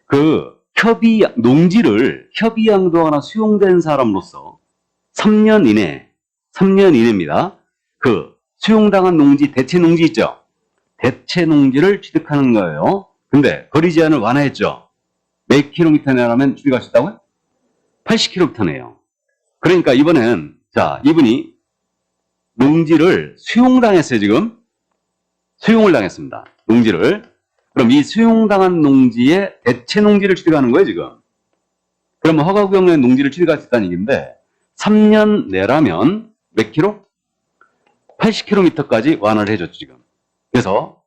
그 농지를 협의양도하거나 수용된 사람으로서 3년 이내입니다. 그 수용당한 농지, 대체 농지 있죠? 대체 농지를 취득하는 거예요. 근데 거리 제한을 완화했죠. 몇 킬로미터 내라면 취득할 수 있다고요? 80km네요. 그러니까 이번엔 자, 이분이 농지를 수용당했어요, 지금. 수용을 당했습니다. 농지를. 그럼 이 수용당한 농지에 대체 농지를 취득하는 거예요, 지금. 그러면 허가구역 내 농지를 취득할 수 있다는 얘기인데 3년 내라면 몇 킬로? 80km까지 완화를 해줬죠, 지금. 그래서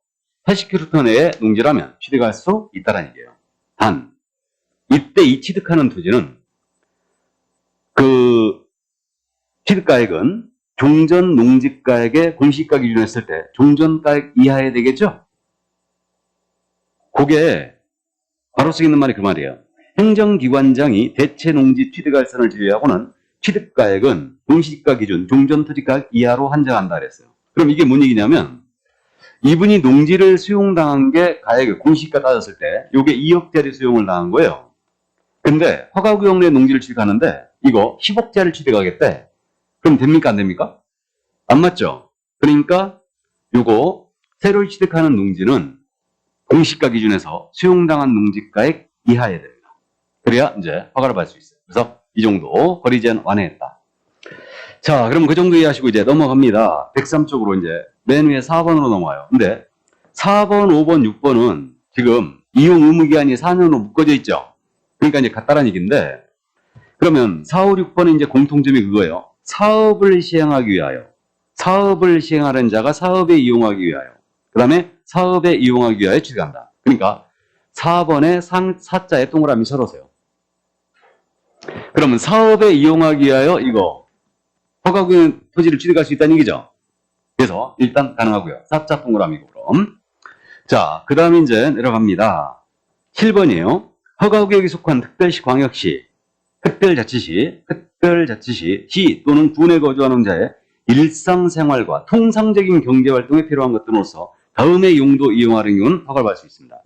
80km 내에 농지라면 취득할 수 있다는 얘기예요. 단, 이때 이 취득하는 토지는 그 취득가액은 종전 농지가액의 공시가 기준으로 했을 때 종전가액 이하에 되겠죠? 그게 바로 쓰이는 말이 그 말이에요. 행정기관장이 대체 농지 취득할 선을 제외하고는 취득가액은 공시가 기준 종전토지가액 이하로 한정한다 그랬어요. 그럼 이게 뭔 얘기냐면 이분이 농지를 수용당한 게 가액을 공시가 따졌을 때 이게 2억짜리 수용을 당한 거예요. 근데 허가구역 내 농지를 취득하는데 이거 10억짜리를 취득하겠대. 그럼 됩니까 안 됩니까? 안 맞죠? 그러니까 요거 새로 취득하는 농지는 공시가 기준에서 수용당한 농지가액 이하에 됩니다. 그래야 이제 허가를 받을 수 있어요. 그래서 이 정도 거리 제한 완화했다. 자, 그럼 그 정도 이해하시고 이제 넘어갑니다. 103쪽으로 이제 맨 위에 4번으로 넘어와요. 근데 4번, 5번, 6번은 지금 이용 의무 기한이 4년으로 묶어져 있죠. 그러니까 이제 같다라는 얘기인데 그러면 4, 5, 6번은 이제 공통점이 그거예요. 사업을 시행하는 자가 사업에 이용하기 위하여. 그 다음에 사업에 이용하기 위하여 취득한다. 그러니까 4번에 사자에 동그라미 쳐놓으세요. 그러면 사업에 이용하기 위하여 이거 허가구역 토지를 취득할 수 있다는 얘기죠. 그래서 일단 가능하고요. 사자 동그라미고 그럼. 자, 그 다음에 이제 내려갑니다. 7번이에요. 허가구역에 속한 특별시, 광역시, 특별자치시, 시 또는 군에 거주하는 자의 일상생활과 통상적인 경제활동에 필요한 것들로서 다음의 용도 이용하는 경우는 허가를 받을 수 있습니다.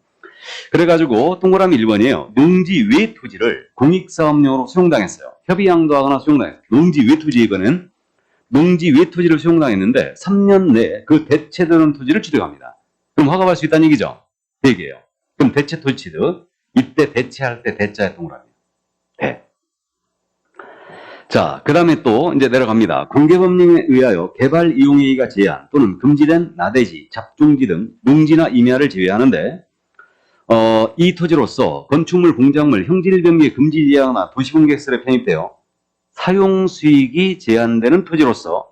그래가지고 동그라미 1번이에요. 농지 외 토지를 공익사업용으로 수용당했어요. 협의양도하거나 수용당했어요. 농지 외 토지 이거는 농지 외 토지를 수용당했는데 3년 내에 그 대체되는 토지를 취득합니다. 그럼 허가받을 수 있다는 얘기죠. 그 얘기예요. 그럼 대체 토지 취득. 이때 대체할 때 대자의 동그라미. 대. 자, 그 다음에 또 이제 내려갑니다. 공개법령에 의하여 개발 이용행위가 제한 또는 금지된 나대지, 잡종지 등 농지나 임야를 제외하는데 이 토지로서 건축물, 공작물, 형질병기에 금지 제한이나 도시공개시설에 편입되어 사용 수익이 제한되는 토지로서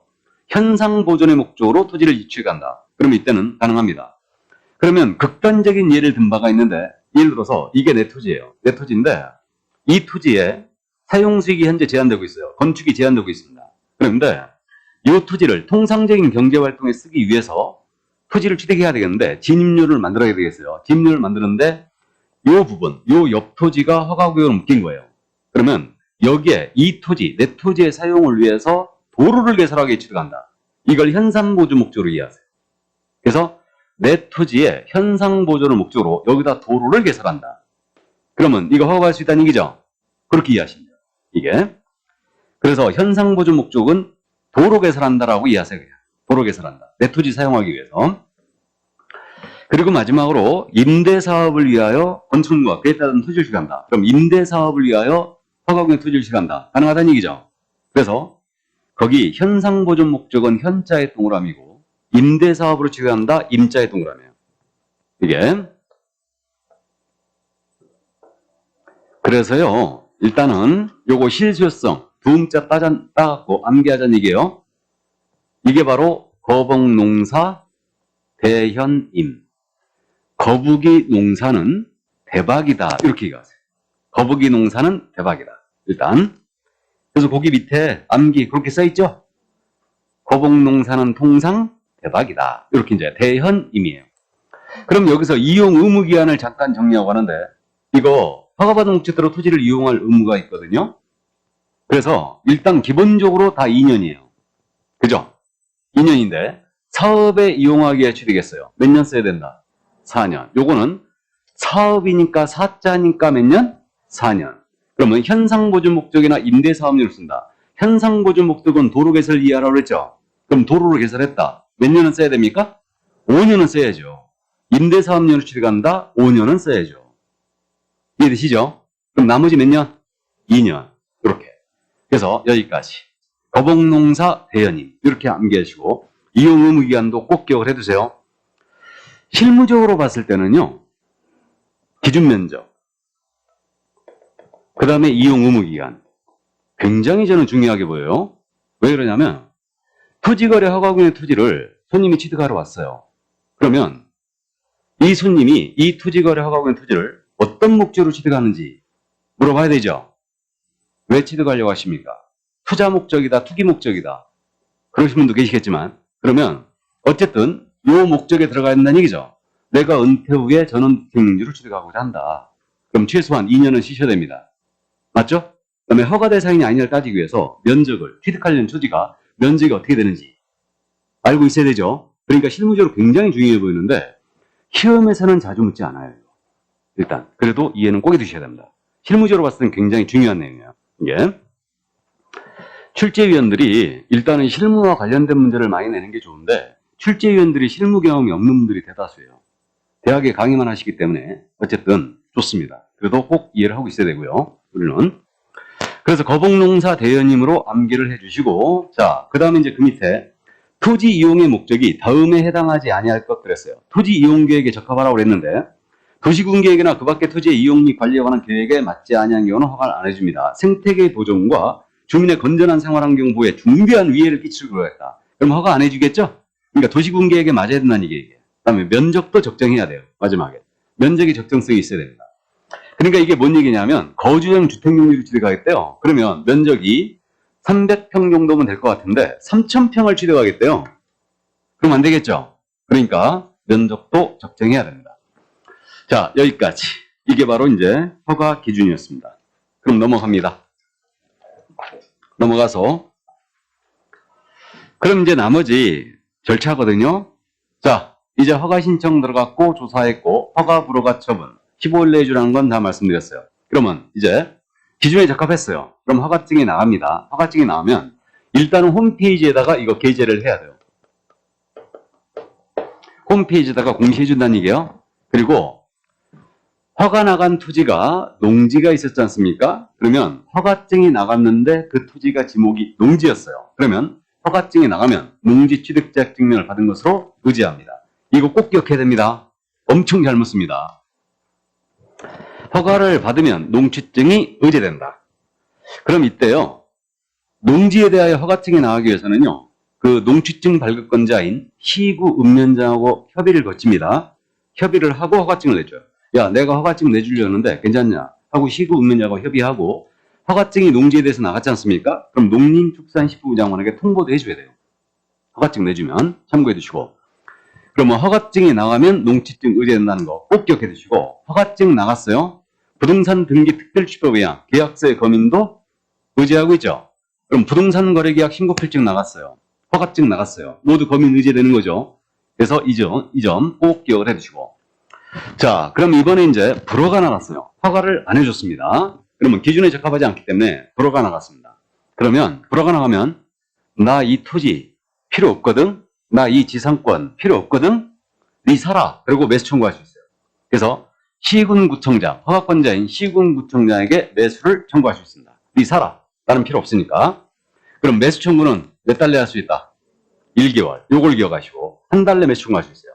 현상 보존의 목적으로 토지를 취득한다. 그러면 이때는 가능합니다. 그러면 극단적인 예를 든 바가 있는데 예를 들어서 이게 내 토지예요. 내 토지인데 이 토지에 사용 수익이 현재 제한되고 있어요. 건축이 제한되고 있습니다. 그런데 이 토지를 통상적인 경제활동에 쓰기 위해서 토지를 취득해야 되겠는데 진입료를 만들어야 되겠어요. 진입료를 만드는데 이 부분, 이 옆 토지가 허가구역으로 묶인 거예요. 그러면 여기에 이 토지, 내 토지의 사용을 위해서 도로를 개설하게 취득한다. 이걸 현상보존 목적으로 이해하세요. 그래서 내 토지에 현상보존을 목적으로 여기다 도로를 개설한다. 그러면 이거 허가할 수 있다는 얘기죠. 그렇게 이해하시면 돼요. 이게. 그래서 현상보존 목적은 도로 개설한다라고 이해하세요. 그냥. 도로 개설한다. 내 토지 사용하기 위해서. 그리고 마지막으로 임대사업을 위하여 건축물과 그에 따른 토지를 취득한다. 그럼 임대사업을 위하여 허가구역 토지를 취득한다. 가능하다는 얘기죠. 그래서 거기 현상보존 목적은 현자의 동그라미고 임대사업으로 취득한다. 임자의 동그라미예요. 이게. 그래서요. 일단은 요거 실수요성 두음자 따갖고 암기하자는 얘기예요. 이게 바로 거북농사 대현임. 거북이 농사는 대박이다. 이렇게 얘기하세요. 거북이 농사는 대박이다. 일단 그래서 거기 밑에 암기 그렇게 써있죠? 거복농사는 통상 대박이다. 이렇게 이제 대현임이에요. 그럼 여기서 이용 의무 기한을 잠깐 정리하고 하는데, 이거 허가받은 목적대로 토지를 이용할 의무가 있거든요. 그래서 일단 기본적으로 다 2년이에요. 그죠? 2년인데 사업에 이용하기에 취득했어요. 몇 년 써야 된다? 4년. 요거는 사업이니까 사자니까 몇 년? 4년. 그러면 현상보존 목적이나 임대사업료를 쓴다. 현상보존 목적은 도로 개설 이하라고 그랬죠? 그럼 도로를 개설했다. 몇 년은 써야 됩니까? 5년은 써야죠. 임대사업료를 취득한다. 5년은 써야죠. 이해되시죠? 그럼 나머지 몇 년? 2년. 이렇게. 그래서 여기까지. 거복농사 대연임. 이렇게 암기하시고, 이용 의무 기간도 꼭 기억을 해두세요. 실무적으로 봤을 때는요, 기준 면적, 그 다음에 이용 의무 기간. 굉장히 저는 중요하게 보여요. 왜 그러냐면, 토지거래 허가구의 토지를 손님이 취득하러 왔어요. 그러면 이 손님이 이 토지거래 허가구의 토지를 어떤 목적으로 취득하는지 물어봐야 되죠. 왜 취득하려고 하십니까? 투자 목적이다, 투기 목적이다. 그러신 분도 계시겠지만, 그러면 어쨌든 이 목적에 들어가야 된다는 얘기죠. 내가 은퇴 후에 전원주택민주를 취득하고자 한다. 그럼 최소한 2년은 쉬셔야 됩니다. 맞죠? 그 다음에 허가 대상이냐 아니냐를 따지기 위해서 면적을, 취득하려는 토지가 면적이 어떻게 되는지 알고 있어야 되죠. 그러니까 실무적으로 굉장히 중요해 보이는데 시험에서는 자주 묻지 않아요. 일단 그래도 이해는 꼭 해두셔야 됩니다. 실무적으로 봤을 땐 굉장히 중요한 내용이에요. 이게 출제위원들이 일단은 실무와 관련된 문제를 많이 내는 게 좋은데, 출제위원들이 실무 경험이 없는 분들이 대다수예요. 대학에 강의만 하시기 때문에 어쨌든 좋습니다. 그래도 꼭 이해를 하고 있어야 되고요. 우리는. 그래서 거복농사 대연임으로 암기를 해주시고, 자, 그 다음에 이제 그 밑에 토지 이용의 목적이 다음에 해당하지 아니할 것 그랬어요. 토지 이용 계획에 적합하라고 그랬는데, 도시군 계획이나 그 밖의 토지의 이용 및 관리에 관한 계획에 맞지 아니한 경우는 허가를 안 해줍니다. 생태계 보존과 주민의 건전한 생활환경 보호에 중대한 위해를 끼치고 그랬다. 그럼 허가 안 해주겠죠? 그러니까 도시군 계획에 맞아야 된다는 얘기예요. 그다음에 면적도 적정해야 돼요. 마지막에 면적이 적정성이 있어야 됩니다. 그러니까 이게 뭔 얘기냐면 거주형 주택용지를 취득하겠대요. 그러면 면적이 300평 정도면 될 것 같은데 3000평을 취득하겠대요. 그럼 안 되겠죠? 그러니까 면적도 적정해야 됩니다. 자, 여기까지. 이게 바로 이제 허가 기준이었습니다. 그럼 넘어갑니다. 넘어가서 그럼 이제 나머지 절차거든요. 자, 이제 허가 신청 들어갔고 조사했고 허가 불허가 처분 15일 내에 주라는 건 다 말씀드렸어요. 그러면 이제 기준에 적합했어요. 그럼 허가증이 나갑니다. 허가증이 나오면 일단은 홈페이지에다가 이거 게재를 해야 돼요. 홈페이지에다가 공시해 준다는 얘기예요. 그리고 허가 나간 토지가 농지가 있었지 않습니까? 그러면 허가증이 나갔는데 그 토지가 지목이 농지였어요. 그러면 허가증이 나가면 농지 취득자 증명을 받은 것으로 의지합니다. 이거 꼭 기억해야 됩니다. 엄청 잘 묻습니다. 허가를 받으면 농취증이 의제된다. 그럼 이때요, 농지에 대하여 허가증이 나가기 위해서는요, 그 농취증 발급권자인 시구 읍면장하고 협의를 거칩니다. 협의를 하고 허가증을 내줘요. 야, 내가 허가증 내주려는데 괜찮냐? 하고 시구 읍면장하고 협의하고 허가증이 농지에 대해서 나갔지 않습니까? 그럼 농림축산식품부 장관에게 통보도 해줘야 돼요. 허가증 내주면 참고해 두시고. 그러면 허가증이 나가면 농취증 의제된다는 거 꼭 기억해 두시고, 허가증 나갔어요. 부동산 등기 특별취법 의향 계약서의 검인도 의제하고 있죠. 그럼 부동산 거래계약 신고필증 나갔어요. 허가증 나갔어요. 모두 검인 의제되는 거죠. 그래서 이 점 꼭 기억을 해 두시고. 자, 그럼 이번에 이제 불허가 나갔어요. 허가를 안 해줬습니다. 그러면 기준에 적합하지 않기 때문에 불허가 나갔습니다. 그러면 불허가 나가면 나 이 토지 필요 없거든. 나 이 지상권 필요 없거든. 네 사라. 그리고 매수 청구할 수 있어요. 그래서 시군구청장, 허가권자인 시군구청장에게 매수를 청구할 수 있습니다. 네 사라. 나는 필요 없으니까. 그럼 매수 청구는 몇 달 내에 할 수 있다? 1개월. 요걸 기억하시고 한 달 내 매수 청구할 수 있어요.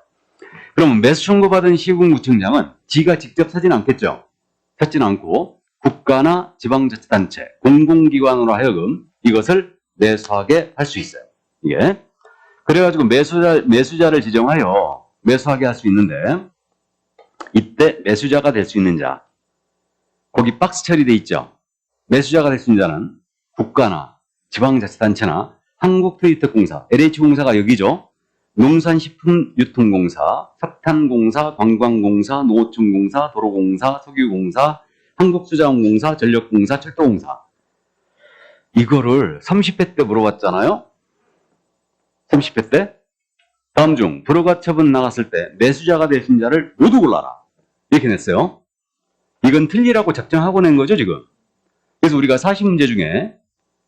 그러면 매수 청구받은 시군구청장은 지가 직접 사지는 않겠죠. 찾지는 않고 국가나 지방자치단체, 공공기관으로 하여금 이것을 매수하게 할 수 있어요. 이게. 그래가지고 매수자를 지정하여 매수하게 할 수 있는데, 이때 매수자가 될 수 있는 자, 거기 박스 처리돼 있죠. 매수자가 될 수 있는 자는 국가나 지방자치단체나 한국토지특공사, LH공사가 여기죠. 농산식품유통공사, 석탄공사, 관광공사, 농어촌공사, 도로공사, 석유공사, 한국수자원공사, 전력공사, 철도공사. 이거를 30회 때 물어봤잖아요. 30회 때. 다음 중 불허가처분 나갔을 때 매수자가 되신 자를 모두 골라라. 이렇게 냈어요. 이건 틀리라고 작정하고 낸 거죠, 지금. 그래서 우리가 40문제 중에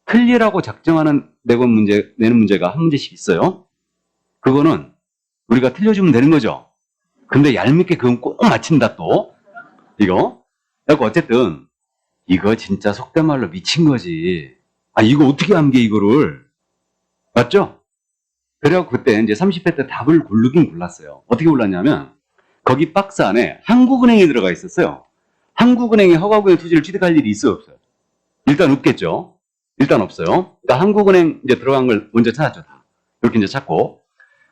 틀리라고 작정하는 내는 문제가 한 문제씩 있어요. 그거는 우리가 틀려주면 되는 거죠. 근데 얄밉게 그건 꼭 맞힌다 또. 이거. 그래서 어쨌든 이거 진짜 속된 말로 미친 거지. 아, 이거 어떻게 암기해, 이거를. 맞죠? 그래갖고 그때 이제 30회 때 답을 고르긴 골랐어요. 어떻게 골랐냐면 거기 박스 안에 한국은행이 들어가 있었어요. 한국은행이 허가구역 토지를 취득할 일이 있어요, 없어요? 일단 없겠죠. 일단 없어요. 그러니까 한국은행 이제 들어간 걸 먼저 찾았죠. 이렇게 이제 찾고.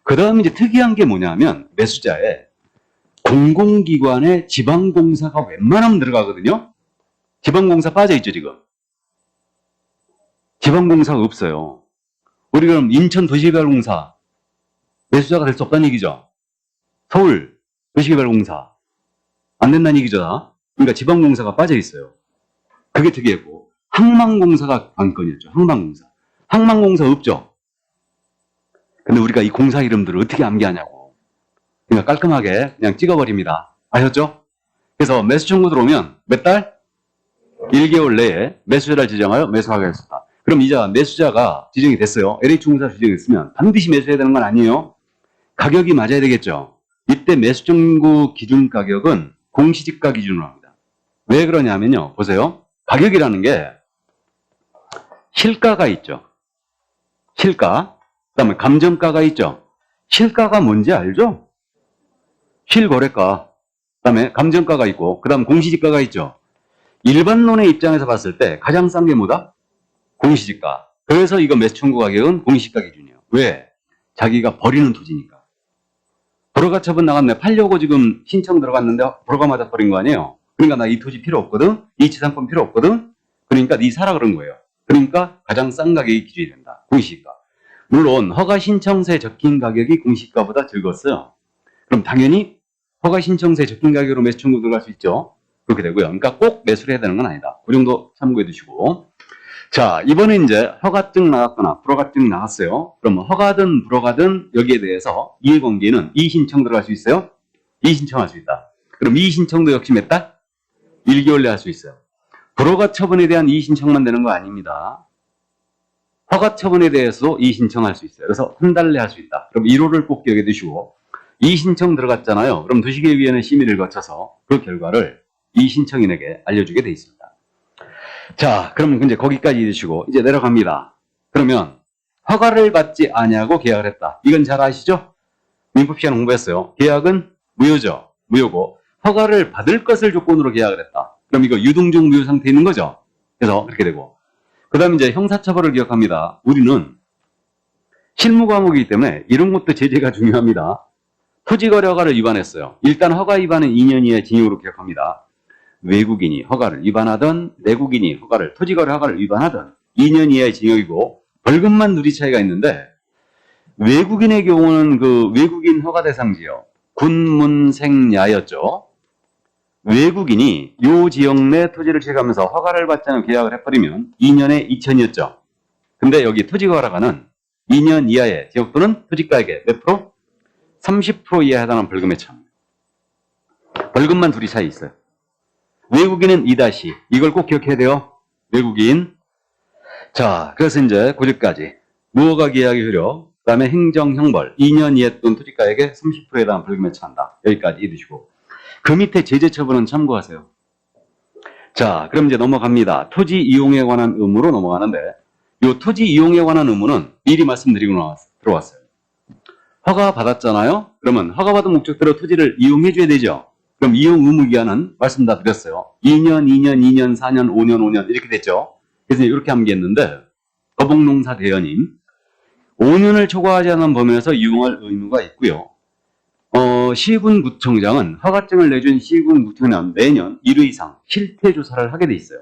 그 다음 이제 특이한 게 뭐냐면 매수자에 공공기관의 지방공사가 웬만하면 들어가거든요. 지방공사 빠져있죠, 지금. 지방공사가 없어요. 우리 그럼 인천도시개발공사 매수자가 될 수 없다는 얘기죠. 서울 도시개발공사 안 된다는 얘기죠. 그러니까 지방공사가 빠져있어요. 그게 특이했고 항만공사가 관건이었죠. 항만공사. 항만공사 없죠. 근데 우리가 이 공사 이름들을 어떻게 암기하냐고. 그러니까 깔끔하게 그냥 찍어버립니다. 아셨죠? 그래서 매수 청구 들어오면 몇 달? 1개월 내에 매수자를 지정하여 매수하게 했었다. 그럼 이제 매수자가 지정이 됐어요. LH공사로 지정했으면 반드시 매수해야 되는 건 아니에요. 가격이 맞아야 되겠죠. 이때 매수 청구 기준 가격은 공시지가 기준으로 합니다. 왜 그러냐면요. 보세요. 가격이라는 게 실가가 있죠. 실가. 그다음에 감정가가 있죠. 실가가 뭔지 알죠? 실거래가. 그다음에 감정가가 있고 그다음 공시지가가 있죠. 일반론의 입장에서 봤을 때 가장 싼 게 뭐다? 공시지가. 그래서 이거 매수 청구 가격은 공시지가 기준이에요. 왜? 자기가 버리는 토지니까. 불허가 처분 나갔네. 팔려고 지금 신청 들어갔는데 불허가 맞아 버린 거 아니에요. 그러니까 나 이 토지 필요 없거든. 이 지상권 필요 없거든. 그러니까 네 사라 그런 거예요. 그러니까 가장 싼 가격이 기준이 된다. 공시지가. 물론 허가 신청서에 적힌 가격이 공시지가보다 적었어요. 그럼 당연히 허가 신청서에 적힌 가격으로 매수 청구 들어갈 수 있죠. 그렇게 되고요. 그러니까 꼭 매수를 해야 되는 건 아니다. 그 정도 참고해 두시고. 자, 이번에 이제 허가증 나갔거나 불허가증 나갔어요. 그러면 허가든 불허가든 여기에 대해서 이해관계는 이의신청 들어갈 수 있어요? 이의신청할 수 있다. 그럼 이의신청도 역시 몇 달? 1개월 내에 할 수 있어요. 불허가 처분에 대한 이의신청만 되는 거 아닙니다. 허가 처분에 대해서도 이의신청할 수 있어요. 그래서 한 달 내에 할 수 있다. 그럼 1호를 꼭 기억해 두시고 이의신청 들어갔잖아요. 그럼 도시계획위원회 심의를 거쳐서 그 결과를 이의신청인에게 알려주게 돼 있습니다. 자, 그럼 이제 거기까지 해주시고 이제 내려갑니다. 그러면 허가를 받지 아니하고 계약을 했다. 이건 잘 아시죠? 민법 시간 공부했어요. 계약은 무효죠. 무효고 허가를 받을 것을 조건으로 계약을 했다. 그럼 이거 유동적 무효 상태에 있는 거죠. 그래서 그렇게 되고 그 다음에 이제 형사처벌을 기억합니다. 우리는 실무 과목이기 때문에 이런 것도 제재가 중요합니다. 토지거래 허가를 위반했어요. 일단 허가 위반은 2년 이하의 징역으로 기억합니다. 외국인이 허가를 위반하던 내국인이 허가를 토지거래 허가를 위반하던 2년 이하의 징역이고 벌금만 누리 차이가 있는데 외국인의 경우는 그 외국인 허가 대상 지역 군문생야였죠. 외국인이 요 지역 내 토지를 취득하면서 허가를 받지 않은 계약을 해버리면 2년에 2천이었죠. 근데 여기 토지거래가는 2년 이하의 지역 또는 토지가액의 몇 프로? 30% 이하에 해당하는 벌금에 처합니다. 벌금만 둘이 차이 있어요. 외국인은 2- 이걸 꼭 기억해야 돼요. 외국인. 자, 그래서 이제 고지까지 무허가 계약의 효력, 그 다음에 행정형벌, 2년 이하 또는 토지가액의 30%에 해당하는 벌금에 처한다. 여기까지 읽으시고 그 밑에 제재처분은 참고하세요. 자, 그럼 이제 넘어갑니다. 토지 이용에 관한 의무로 넘어가는데 이 토지 이용에 관한 의무는 미리 말씀드리고 들어왔어요. 허가 받았잖아요. 그러면 허가 받은 목적대로 토지를 이용해 줘야 되죠. 그럼 이용 의무 기한은 말씀 다 드렸어요. 2년, 2년, 2년, 4년, 5년, 5년 이렇게 됐죠. 그래서 이렇게 암기했는데 거북농사 대여님 5년을 초과하지 않은 범위에서 이용할 의무가 있고요. 시군구청장은 허가증을 내준 시군구청장은 매년 1회 이상 실태조사를 하게 돼 있어요.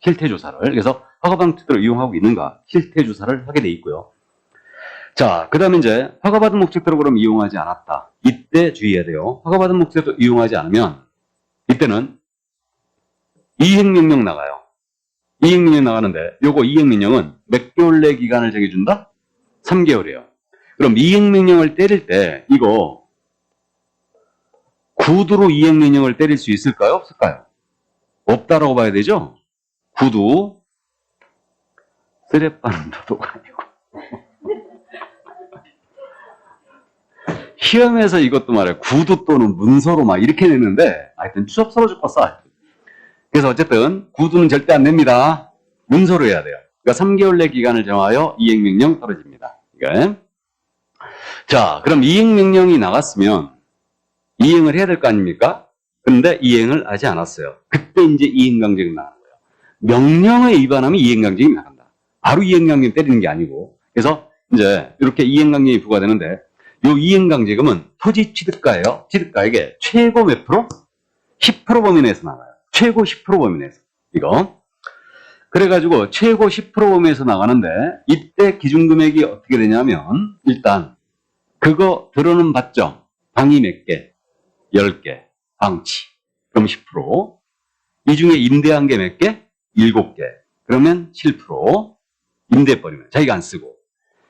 실태조사를. 그래서 허가받은 목적대로 이용하고 있는가 실태 조사를 하게 돼 있고요. 자, 그 다음에 이제 허가받은 목적대로 그럼 이용하지 않았다. 이때 주의해야 돼요. 허가받은 목적대로 이용하지 않으면 이때는 이행명령 나가요. 이행명령 나가는데 요거 이행명령은 몇 개월 내 기간을 정해준다? 3개월이에요. 그럼 이행명령을 때릴 때 이거 구두로 이행명령을 때릴 수 있을까요? 없을까요? 없다라고 봐야 되죠? 구두 쓰레빠는 도도가 아니고 시험에서 이것도 말이에요. 구두 또는 문서로 막 이렇게 내는데 하여튼 추접스러워 죽겠어. 그래서 어쨌든 구두는 절대 안 냅니다. 문서로 해야 돼요. 그러니까 3개월 내 기간을 정하여 이행명령 떨어집니다. 이게. 자, 그럼 이행명령이 나갔으면 이행을 해야 될 거 아닙니까? 근데 이행을 하지 않았어요. 그때 이제 이행강제가 나가는 거예요. 명령에 위반하면 이행강제가 나간다. 바로 이행강제 때리는 게 아니고. 그래서 이제 이렇게 이행강제가 부과되는데 이 이행강제금은 토지 취득가예요. 취득가에게 최고 몇 프로? 10% 범위 내에서 나가요. 최고 10% 범위 내에서. 이거. 그래가지고 최고 10% 범위에서 나가는데 이때 기준금액이 어떻게 되냐면 일단 그거 들어는 받죠. 방이 몇 개? 10개. 방치. 그럼 10%. 이 중에 임대한 게 몇 개? 7개. 그러면 7%. 임대버리면 자기가 안 쓰고.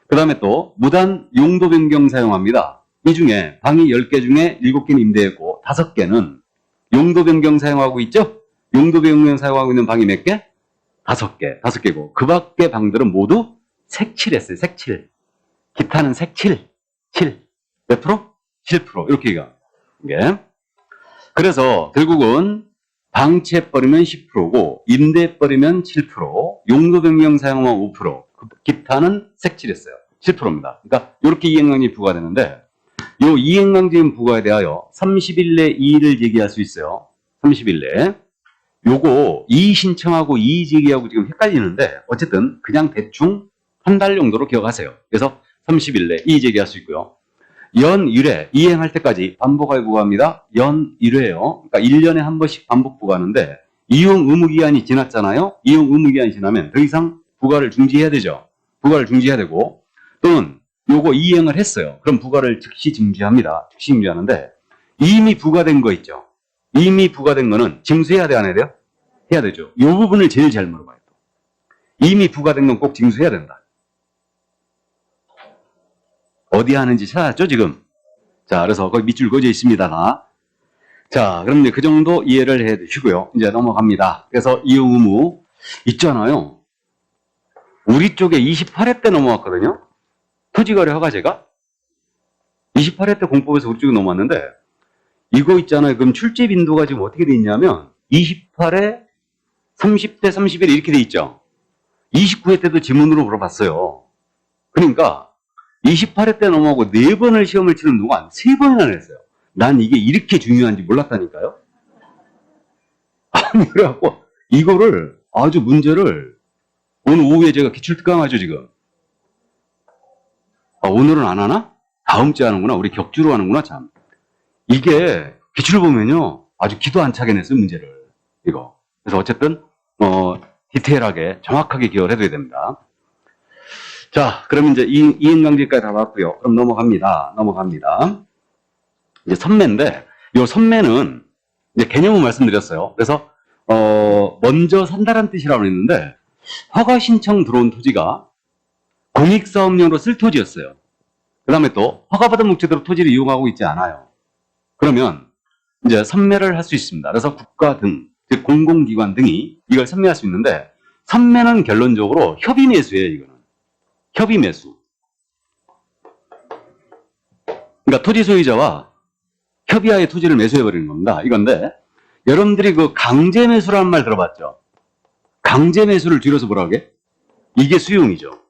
그 다음에 또 무단 용도 변경 사용합니다. 이 중에 방이 10개 중에 7개는 임대했고 5개는 용도 변경 사용하고 있죠? 용도 변경 사용하고 있는 방이 몇 개? 5개. 5개고 그 밖의 방들은 모두 색칠했어요. 색칠. 기타는 색칠. 7. 몇 프로? 7%. 이렇게 얘기가. 이게. 그래서 결국은 방치해버리면 10%고 임대해버리면 7%, 용도 변경 사용하면 5%, 기타는 색칠했어요. 7%입니다. 그러니까 이렇게 이행강제이 부과되는데 이 이행강제금 부과에 대하여 30일 내 이의를 제기할 수 있어요. 30일 내에. 요거 이의 신청하고 이의 제기하고 지금 헷갈리는데 어쨌든 그냥 대충 한 달 정도로 기억하세요. 그래서 30일 내 이의 제기할 수 있고요. 연 1회 이행할 때까지 반복하여 부과합니다. 연 1회요. 그러니까 1년에 한 번씩 반복 부과하는데 이용 의무 기한이 지났잖아요. 이용 의무 기한이 지나면 더 이상 부과를 중지해야 되죠. 부과를 중지해야 되고 또는 요거 이행을 했어요. 그럼 부과를 즉시 중지합니다. 즉시 중지하는데 이미 부과된 거 있죠. 이미 부과된 거는 징수해야 돼, 안 해야 돼요? 해야 되죠. 이 부분을 제일 잘 물어봐요. 이미 부과된 건 꼭 징수해야 된다. 어디 하는지 찾았죠, 지금? 자, 그래서 거기 밑줄 그어져 있습니다. 다. 자, 그럼 이제 그 정도 이해를 해 두시고요. 이제 넘어갑니다. 그래서 이용 의무 있잖아요. 우리 쪽에 28회 때 넘어왔거든요. 토지거래 허가제가. 28회 때 공법에서 우리 쪽에 넘어왔는데 이거 있잖아요. 그럼 출제 빈도가 지금 어떻게 돼 있냐면 28회, 30대, 31회 이렇게 돼 있죠. 29회 때도 지문으로 물어봤어요. 그러니까 28회 때 넘어가고 4번을 시험을 치는 동안 3번이나 했어요. 난 이게 이렇게 중요한지 몰랐다니까요. 아니, 그래갖고 이거를 아주 문제를 오늘 오후에 제가 기출특강하죠, 지금. 아, 오늘은 안 하나? 다음 주에 하는구나. 우리 격주로 하는구나, 참. 이게 기출 보면요. 아주 기도 안 차게 냈어요, 문제를. 이거. 그래서 어쨌든 디테일하게 정확하게 기억을 해둬야 됩니다. 자, 그럼 이제 이행강제까지 다 봤고요. 그럼 넘어갑니다. 이제 선매인데, 이 선매는 이제 개념을 말씀드렸어요. 그래서 먼저 산다란 뜻이라고 했는데 허가 신청 들어온 토지가 공익사업용으로 쓸 토지였어요. 그 다음에 또 허가받은 목적대로 토지를 이용하고 있지 않아요. 그러면 이제 선매를 할 수 있습니다. 그래서 국가 등, 즉 공공기관 등이 이걸 선매할 수 있는데 선매는 결론적으로 협의매수예요. 이거는 협의매수. 그러니까 토지 소유자와 협의하에 토지를 매수해버리는 겁니다. 이건데 여러분들이 그 강제매수라는 말 들어봤죠? 강제매수를 줄여서 뭐라고 해? 이게 수용이죠.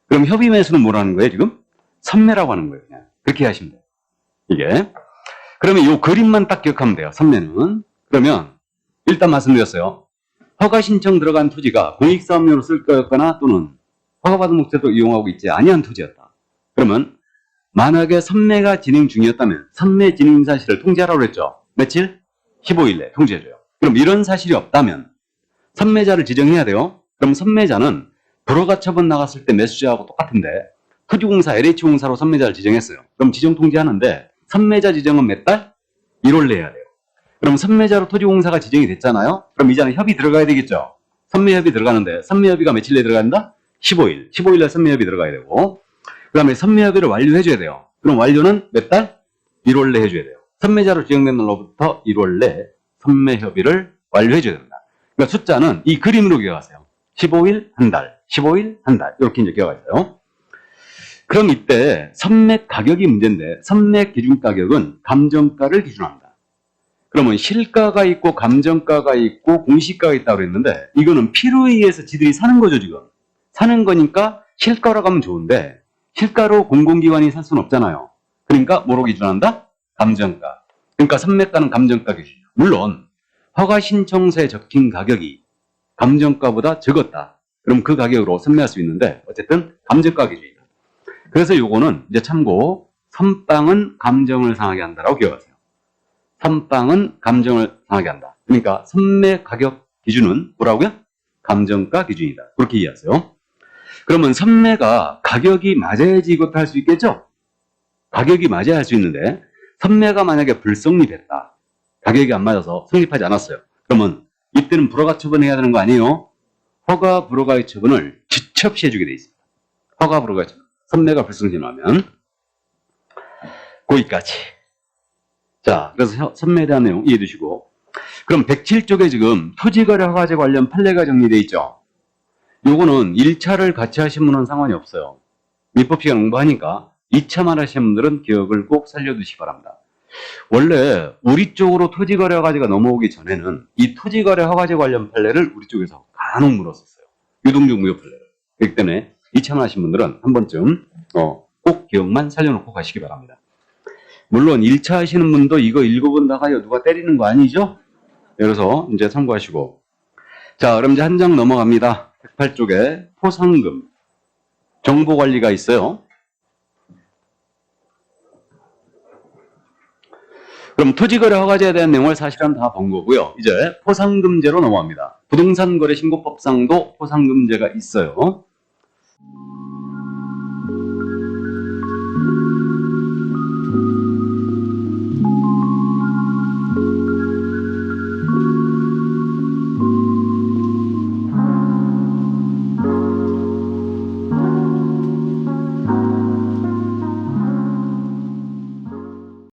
그럼 협의매수는 뭐라는 거예요, 지금? 선매라고 하는 거예요, 그냥. 그렇게 하시면 돼요. 이게. 그러면 이 그림만 딱 기억하면 돼요, 선매는. 그러면, 일단 말씀드렸어요. 허가 신청 들어간 토지가 공익사업용으로 쓸 거였거나 또는 허가받은 목적으로 이용하고 있지 아니한 토지였다. 그러면, 만약에 선매가 진행 중이었다면, 선매 진행 사실을 통지하라고 그랬죠? 며칠? 15일 내에 통지해줘요. 그럼 이런 사실이 없다면, 선매자를 지정해야 돼요. 그럼 선매자는 불허가 처분 나갔을 때 매수자하고 똑같은데 토지공사, LH공사로 선매자를 지정했어요. 그럼 지정통지하는데 선매자 지정은 몇 달? 1월 내야 돼요. 그럼 선매자로 토지공사가 지정이 됐잖아요. 그럼 이제는 협의 들어가야 되겠죠. 선매협의 들어가는데 선매협의가 며칠 내에 들어간다? 15일. 15일날 선매협의 들어가야 되고 그 다음에 선매협의를 완료해줘야 돼요. 그럼 완료는 몇 달? 1월 내 해줘야 돼요. 선매자로 지정된 날로부터 1월 내 선매협의를 완료해줘야 됩니다. 그러니까 숫자는 이 그림으로 기억하세요. 15일 한 달, 15일 한 달 이렇게 이제 기억하세요. 그럼 이때 선매 가격이 문제인데 선매 기준 가격은 감정가를 기준합니다. 그러면 실가가 있고 감정가가 있고 공시가가 있다고 그랬는데 이거는 필요에 의해서 지들이 사는 거죠 지금. 사는 거니까 실가로 가면 좋은데 실가로 공공기관이 살 수는 없잖아요. 그러니까 뭐로 기준한다? 감정가. 그러니까 선매가는 감정가 기준이에요. 물론 허가 신청서에 적힌 가격이 감정가보다 적었다. 그럼 그 가격으로 선매할 수 있는데 어쨌든 감정가 기준이다. 그래서 요거는 이제 참고 선빵은 감정을 상하게 한다라고 기억하세요. 선빵은 감정을 상하게 한다. 그러니까 선매 가격 기준은 뭐라고요? 감정가 기준이다. 그렇게 이해하세요. 그러면 선매가 가격이 맞아야지 이것도 할 수 있겠죠? 가격이 맞아야 할 수 있는데 선매가 만약에 불성립했다. 가격이 안 맞아서 성립하지 않았어요. 그러면 이때는 불허가 처분해야 되는 거 아니에요? 허가 불허가의 처분을 지체 없이 해주게 돼 있습니다. 허가 불허가의 처분. 선매가 불성립하면 거기까지. 자, 그래서 선매에 대한 내용 이해해 두시고 그럼 107쪽에 지금 토지거래 허가제 관련 판례가 정리되어 있죠. 요거는 1차를 같이 하신 분은 상관이 없어요. 민법시간 공부하니까 2차만 하시는 분들은 기억을 꼭 살려두시기 바랍니다. 원래 우리 쪽으로 토지거래 허가제가 넘어오기 전에는 이 토지거래 허가제 관련 판례를 우리 쪽에서 간혹 물었었어요. 유동적 무효 판례를. 그렇기 때문에 2차만 하신 분들은 한 번쯤 꼭 기억만 살려놓고 가시기 바랍니다. 물론 1차 하시는 분도 이거 읽어본다가요 누가 때리는 거 아니죠? 그래서 이제 참고하시고 자 그럼 이제 한 장 넘어갑니다. 108쪽에 포상금 정보관리가 있어요. 그럼 토지거래 허가제에 대한 내용을 사실은 다 본 거고요. 이제 포상금제로 넘어갑니다. 부동산거래신고법상도 포상금제가 있어요.